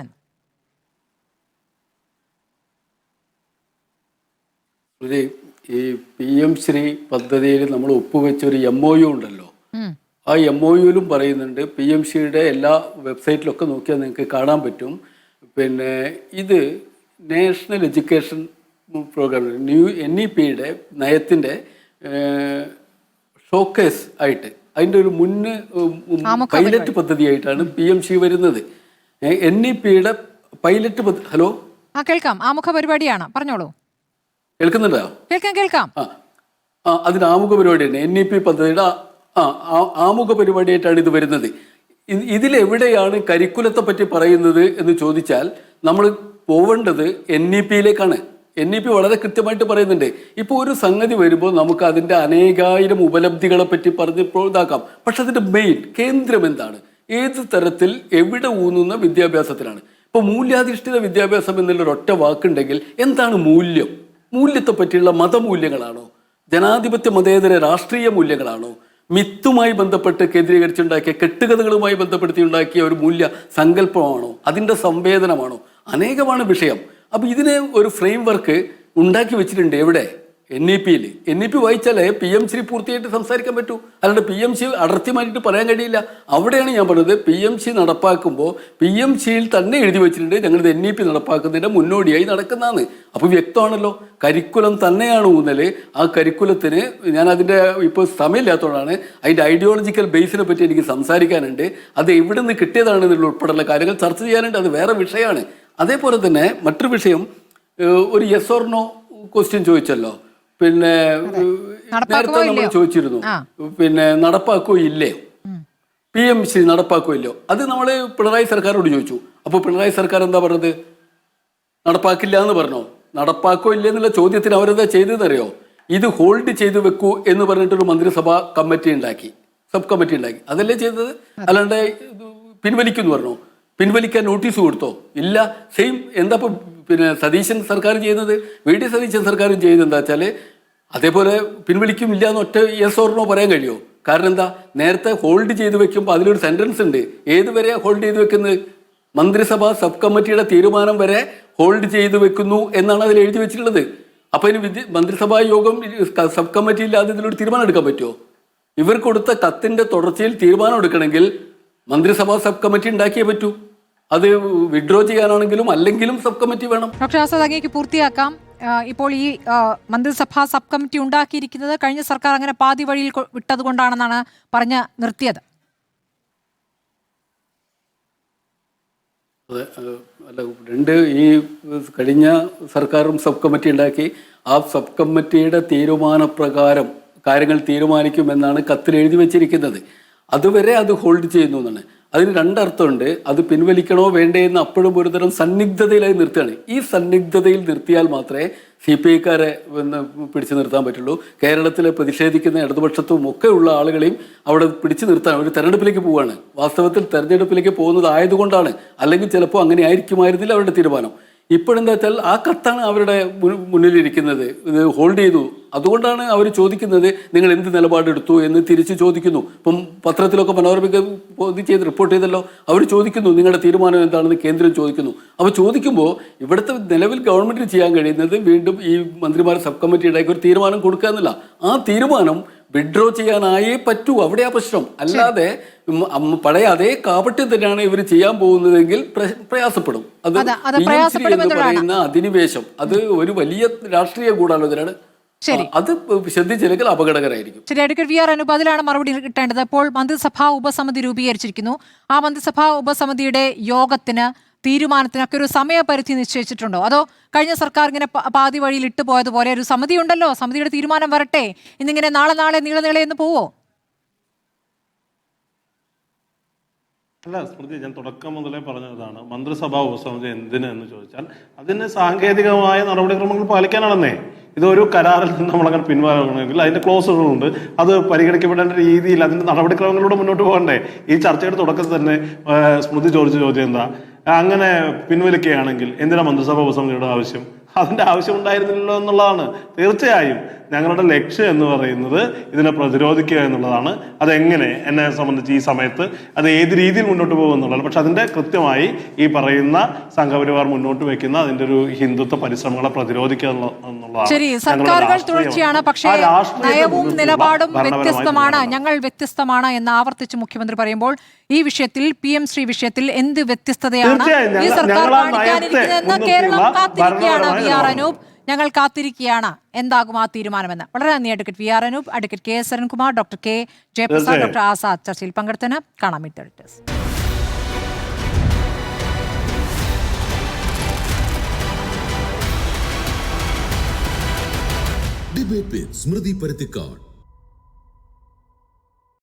ഈ PM ശ്രീ പദ്ധതിയിൽ നമ്മൾ ഒപ്പുവെച്ചൊരു MOU ഉണ്ടല്ലോ. ആ MOUയിലും പറയുന്നുണ്ട്, PM ശ്രീയുടെ എല്ലാ വെബ്സൈറ്റിലൊക്കെ നോക്കിയാൽ നിങ്ങൾക്ക് കാണാൻ പറ്റും. പിന്നെ ഇത് നാഷണൽ എഡ്യൂക്കേഷൻ പ്രോഗ്രാം NEPയുടെ നയത്തിൻ്റെ ഷോക്കേസ് ആയിട്ട്, അതിൻ്റെ ഒരു പൈലറ്റ് പദ്ധതിയായിട്ടാണ് PM ശ്രീ വരുന്നത്. NEPയുടെ പൈലറ്റ് ഹലോ കേൾക്കാം, ആമുഖ പരിപാടിയാണ്, പറഞ്ഞോളൂ. കേൾക്കുന്നുണ്ടോ? കേൾക്കാം. അതിന് ആമുഖ പരിപാടിയാണ്. NEP പദ്ധതിയുടെ ആമുഖ പരിപാടിയായിട്ടാണ് ഇത് വരുന്നത്. ഇതിലെവിടെയാണ് കരിക്കുലത്തെ പറ്റി പറയുന്നത് എന്ന് ചോദിച്ചാൽ നമ്മൾ പോവേണ്ടത് NEPയിലേക്കാണ്. NEP വളരെ കൃത്യമായിട്ട് പറയുന്നുണ്ട്. ഇപ്പോൾ ഒരു സംഗതി വരുമ്പോൾ നമുക്ക് അതിൻ്റെ അനേകായിരം ഉപലബ്ധികളെ പറ്റി പറഞ്ഞപ്പോൾ ഇതാക്കാം. പക്ഷെ അതിൻ്റെ മെയിൻ കേന്ദ്രം എന്താണ്? ഏത് തരത്തിൽ എവിടെ ഊന്നുന്ന വിദ്യാഭ്യാസത്തിലാണ്. ഇപ്പോൾ മൂല്യാധിഷ്ഠിത വിദ്യാഭ്യാസം എന്നുള്ളൊരൊറ്റ വാക്കുണ്ടെങ്കിൽ എന്താണ് മൂല്യം? മൂല്യത്തെ പറ്റിയുള്ള മതമൂല്യങ്ങളാണോ? ജനാധിപത്യ മതേതര രാഷ്ട്രീയ മൂല്യങ്ങളാണോ? മിത്തുമായി ബന്ധപ്പെട്ട് കേന്ദ്രീകരിച്ചുണ്ടാക്കിയ കെട്ടുകഥകളുമായി ബന്ധപ്പെടുത്തിയുണ്ടാക്കിയ ഒരു മൂല്യ സങ്കല്പമാണോ? അതിൻ്റെ സംവേദനമാണോ? അനേകമാണ് വിഷയം. അപ്പോൾ ഇതിനെ ഒരു ഫ്രെയിം വർക്ക് ഉണ്ടാക്കി വെച്ചിട്ടുണ്ട്. എവിടെ? NEP-യിൽ. NEP വായിച്ചാലേ PMC പൂർത്തിയായിട്ട് സംസാരിക്കാൻ പറ്റൂ. അല്ലാണ്ട് PMC അടർത്തി മാറ്റിയിട്ട് പറയാൻ കഴിയില്ല. അവിടെയാണ് ഞാൻ പറഞ്ഞത്, PMC നടപ്പാക്കുമ്പോൾ PMC-യിൽ തന്നെ എഴുതി വെച്ചിട്ടുണ്ട് ഞങ്ങളുടെ NEP നടപ്പാക്കുന്നതിൻ്റെ മുന്നോടിയായി നടക്കുന്നതാണ്. അപ്പോൾ വ്യക്തമാണല്ലോ, കരിക്കുലം തന്നെയാണ് ഊന്നല്. ആ കരിക്കുലത്തിന് ഞാൻ അതിൻ്റെ ഇപ്പോൾ സമയമില്ലാത്തതുകൊണ്ടാണ് അതിൻ്റെ ഐഡിയോളജിക്കൽ ബേസിനെ പറ്റി എനിക്ക് സംസാരിക്കാനുണ്ട്. അത് എവിടെ നിന്ന് കിട്ടിയതാണെന്നുള്ള ഉൾപ്പെടെയുള്ള കാര്യങ്ങൾ ചർച്ച ചെയ്യാനുണ്ട്. അത് വേറെ വിഷയമാണ്. അതേപോലെ തന്നെ മറ്റൊരു വിഷയം, ഒരു യെസ് ഓർ നോ ക്വസ്റ്റ്യൻ ചോദിച്ചല്ലോ. പിന്നെ നേരത്തെ നമ്മൾ ചോദിച്ചിരുന്നു, പിന്നെ നടപ്പാക്കോ ഇല്ലയോ, PMC നടപ്പാക്കോ ഇല്ലയോ. അത് നമ്മൾ പിണറായി സർക്കാരോട് ചോദിച്ചു. അപ്പോൾ പിണറായി സർക്കാർ എന്താ പറഞ്ഞത്? നടപ്പാക്കില്ല എന്ന് പറഞ്ഞോ? നടപ്പാക്കോ ഇല്ല എന്നുള്ള ചോദ്യത്തിന് അവരെന്താ ചെയ്തതെന്നറിയോ? ഇത് ഹോൾഡ് ചെയ്ത് വെക്കൂ എന്ന് പറഞ്ഞിട്ടൊരു മന്ത്രിസഭാ കമ്മിറ്റി ഉണ്ടാക്കി, സബ് കമ്മിറ്റി ഉണ്ടാക്കി. അതല്ലേ ചെയ്തത്. അല്ലാണ്ട് പിൻവലിക്കുമെന്ന് പറഞ്ഞോ? പിൻവലിക്കാൻ നോട്ടീസ് കൊടുത്തോ? ഇല്ല. സെയിം എന്താ ഇപ്പം പിന്നെ സതീശൻ സർക്കാർ ചെയ്യുന്നത്, VD സതീശൻ സർക്കാരും ചെയ്യുന്നത് എന്താ വെച്ചാൽ അതേപോലെ പിൻവലിക്കും ഇല്ല എന്ന് ഒറ്റ യെസ് ഓർ നോ പറയാൻ കഴിയുമോ? കാരണം എന്താ, നേരത്തെ ഹോൾഡ് ചെയ്ത് വെക്കുമ്പോൾ അതിലൊരു സെൻറ്റൻസ് ഉണ്ട്. ഏതുവരെയാണ് ഹോൾഡ് ചെയ്ത് വെക്കുന്നത്? മന്ത്രിസഭാ സബ് കമ്മിറ്റിയുടെ തീരുമാനം വരെ ഹോൾഡ് ചെയ്ത് വെക്കുന്നു എന്നാണ് അതിൽ എഴുതി വെച്ചിട്ടുള്ളത്. അപ്പോൾ ഇനി മന്ത്രിസഭാ യോഗം സബ് കമ്മിറ്റി ഇല്ലാതെ ഇതിലൊരു തീരുമാനം എടുക്കാൻ പറ്റുമോ? ഇവർ കൊടുത്ത കത്തിൻ്റെ തുടർച്ചയിൽ തീരുമാനം എടുക്കണമെങ്കിൽ മന്ത്രിസഭാ സബ് കമ്മിറ്റി ഉണ്ടാക്കിയേ പറ്റൂ. അത് വിഡ്രോ ചെയ്യാനാണെങ്കിലും അല്ലെങ്കിലും സബ് കമ്മിറ്റി വേണം. ഡോക്ടർ ആസാദ്, അങ്ങേക്ക് പൂർത്തിയാക്കാം. ഇപ്പോൾ ഈ മന്ത്രിസഭാ സബ് കമ്മിറ്റി ഉണ്ടാക്കിയിരിക്കുന്നത് കഴിഞ്ഞ സർക്കാർ അങ്ങനെ പാതി വഴിയിൽ വിട്ടത് കൊണ്ടാണെന്നാണ് പറഞ്ഞ് നിർത്തിയത്. അല്ല, ഈ കഴിഞ്ഞ സർക്കാരും സബ് കമ്മിറ്റി ഉണ്ടാക്കി. ആ സബ് കമ്മിറ്റിയുടെ തീരുമാനപ്രകാരം കാര്യങ്ങൾ തീരുമാനിക്കുമെന്നാണ് കത്തിൽ എഴുതി വെച്ചിരിക്കുന്നത്. അതുവരെ അത് ഹോൾഡ് ചെയ്യുന്നു എന്നാണ്. അതിന് രണ്ടർത്ഥമുണ്ട്. അത് പിൻവലിക്കണോ വേണ്ടേ എന്ന് അപ്പോഴും ഒരുതരം സന്നിഗ്ധതയിലായി നിർത്തുകയാണ്. ഈ സന്നിഗ്ധതയിൽ നിർത്തിയാൽ മാത്രമേ CPI-ക്കാരെ പിടിച്ചു നിർത്താൻ പറ്റുള്ളൂ. കേരളത്തിൽ പ്രതിഷേധിക്കുന്ന ഇടതുപക്ഷത്തും ഒക്കെ ഉള്ള ആളുകളെയും അവിടെ പിടിച്ചു നിർത്താൻ ഒരു തെരഞ്ഞെടുപ്പിലേക്ക് പോവുകയാണ്. വാസ്തവത്തിൽ തെരഞ്ഞെടുപ്പിലേക്ക് പോകുന്നത് ആയതുകൊണ്ടാണ്. അല്ലെങ്കിൽ ചിലപ്പോൾ അങ്ങനെ ആയിരിക്കുമായിരുന്നില്ല അവരുടെ തീരുമാനം. ഇപ്പോഴെന്താ വെച്ചാൽ ആ കത്താണ് അവരുടെ മുന്നിലിരിക്കുന്നത്. ഇത് ഹോൾഡ് ചെയ്തു. അതുകൊണ്ടാണ് അവർ ചോദിക്കുന്നത് നിങ്ങൾ എന്ത് നിലപാടെടുത്തു എന്ന് തിരിച്ച് ചോദിക്കുന്നു. ഇപ്പം പത്രത്തിലൊക്കെ മനോരമയ്ക്ക് ചെയ്ത് റിപ്പോർട്ട് ചെയ്തല്ലോ. അവർ ചോദിക്കുന്നു നിങ്ങളുടെ തീരുമാനം എന്താണെന്ന് കേന്ദ്രം ചോദിക്കുന്നു. അപ്പോൾ ചോദിക്കുമ്പോൾ ഇവിടുത്തെ നിലവിൽ ഗവൺമെൻറ്റിന് ചെയ്യാൻ കഴിയുന്നത് വീണ്ടും ഈ മന്ത്രിമാർ സബ് കമ്മിറ്റി ഉണ്ടാക്കി ഒരു തീരുമാനം കൊടുക്കുക എന്നല്ല. ആ തീരുമാനം വിഡ്രോ ചെയ്യാനായേ പറ്റൂ. അവിടെയാ പ്രശ്നം. അല്ലാതെ പഴയ അതേ കാപട്യം തന്നെയാണ് ഇവർ ചെയ്യാൻ പോകുന്നതെങ്കിൽ പ്രയാസപ്പെടും. അത് എന്ന് പറയുന്ന അധിനിവേശം അത് ഒരു വലിയ രാഷ്ട്രീയ ഗൂഢാലോചനയാണ്. അത് ശ്രദ്ധിച്ചില്ലെങ്കിൽ അപകടകരമായിരിക്കും. ശരി, അഡ്വക്കേറ്റ് VR അനൂപ്, അതിലാണ് മറുപടി കിട്ടേണ്ടത്. ഇപ്പോൾ മന്ത്രിസഭാ ഉപസമിതി രൂപീകരിച്ചിരിക്കുന്നു. ആ മന്ത്രിസഭാ ഉപസമിതിയുടെ യോഗത്തിന് തീരുമാനത്തിനൊക്കെ ഒരു സമയപരിധി നിശ്ചയിച്ചിട്ടുണ്ടോ? അതോ കഴിഞ്ഞ സർക്കാർ ഇങ്ങനെ പാതി വഴിയിൽ ഇട്ടു പോയതുപോലെ ഒരു സമിതി ഉണ്ടല്ലോ, സമിതിയുടെ തീരുമാനം വരട്ടെ, ഇന്നിങ്ങനെ നാളെ നീളെ എന്ന് പോവോ? അല്ല സ്മൃതി, ഞാൻ തുടക്കം മുതലേ പറഞ്ഞതാണ് മന്ത്രിസഭാ ഉപസമിതി എന്തിന് എന്ന് ചോദിച്ചാൽ അതിന് സാങ്കേതികമായ നടപടിക്രമങ്ങൾ പാലിക്കാനാണെന്നേ. ഇതൊരു കരാറിൽ നിന്ന് നമ്മളങ്ങനെ പിൻവാങ്ങണമെങ്കിൽ അതിന്റെ ക്ലോസുകളുണ്ട്. അത് പരിഗണിക്കപ്പെടേണ്ട രീതിയിൽ അതിന്റെ നടപടിക്രമങ്ങളിലൂടെ മുന്നോട്ട് പോകണ്ടേ? ഈ ചർച്ചയുടെ തുടക്കത്തിൽ തന്നെ സ്മൃതി ചോദിച്ച ചോദ്യം എന്താ, അങ്ങനെ പിൻവലിക്കുകയാണെങ്കിൽ എന്തിനാ മന്ത്രിസഭാ ഉപസമിതിയുടെ ആവശ്യം? അതിന്റെ ആവശ്യം ഉണ്ടായിരുന്നില്ലല്ലോ എന്നുള്ളതാണ്. തീർച്ചയായും ഞങ്ങളുടെ ലക്ഷ്യം എന്ന് പറയുന്നത് ഇതിനെ പ്രതിരോധിക്കുക എന്നുള്ളതാണ്. അതെങ്ങനെ എന്നെ സംബന്ധിച്ച് ഈ സമയത്ത് അത് ഏത് രീതിയിൽ മുന്നോട്ട് പോകും എന്നുള്ളതാണ്. പക്ഷെ അതിന്റെ കൃത്യമായി ഈ പറയുന്ന സംഘപരിവാർ മുന്നോട്ട് വെക്കുന്ന അതിന്റെ ഒരു ഹിന്ദുത്വ പരിശ്രമങ്ങളെ പ്രതിരോധിക്കുക എന്നുള്ളതാണ്. ശരി, സർക്കാരുകൾ തുടർച്ചയാണ്, പക്ഷേ നയവും നിലപാടും വ്യത്യസ്തമാണ്. ഞങ്ങൾ വ്യത്യസ്തമാണ് എന്ന് ആവർത്തിച്ച് മുഖ്യമന്ത്രി പറയുമ്പോൾ ഈ വിഷയത്തിൽ PM-ശ്രീ വിഷയത്തിൽ എന്ത് വ്യത്യസ്തതയാണ് ഈ സർക്കാർ കാണിക്കാനിരിക്കുന്നതെന്ന് കേരളം കാത്തിരിക്കുകയാണ്. VR അനൂപ്, ഞങ്ങൾ കാത്തിരിക്കുകയാണ് എന്താകും ആ തീരുമാനമെന്ന്. വളരെ നന്ദി advocate VR Anoop, advocate KS Arunkumar, doctor K Jayaprasad, doctor Azad ചർച്ചയിൽ പങ്കെടുത്തതിന്. കാണാം meet the editors. Debate with Smruthi Paruthikad.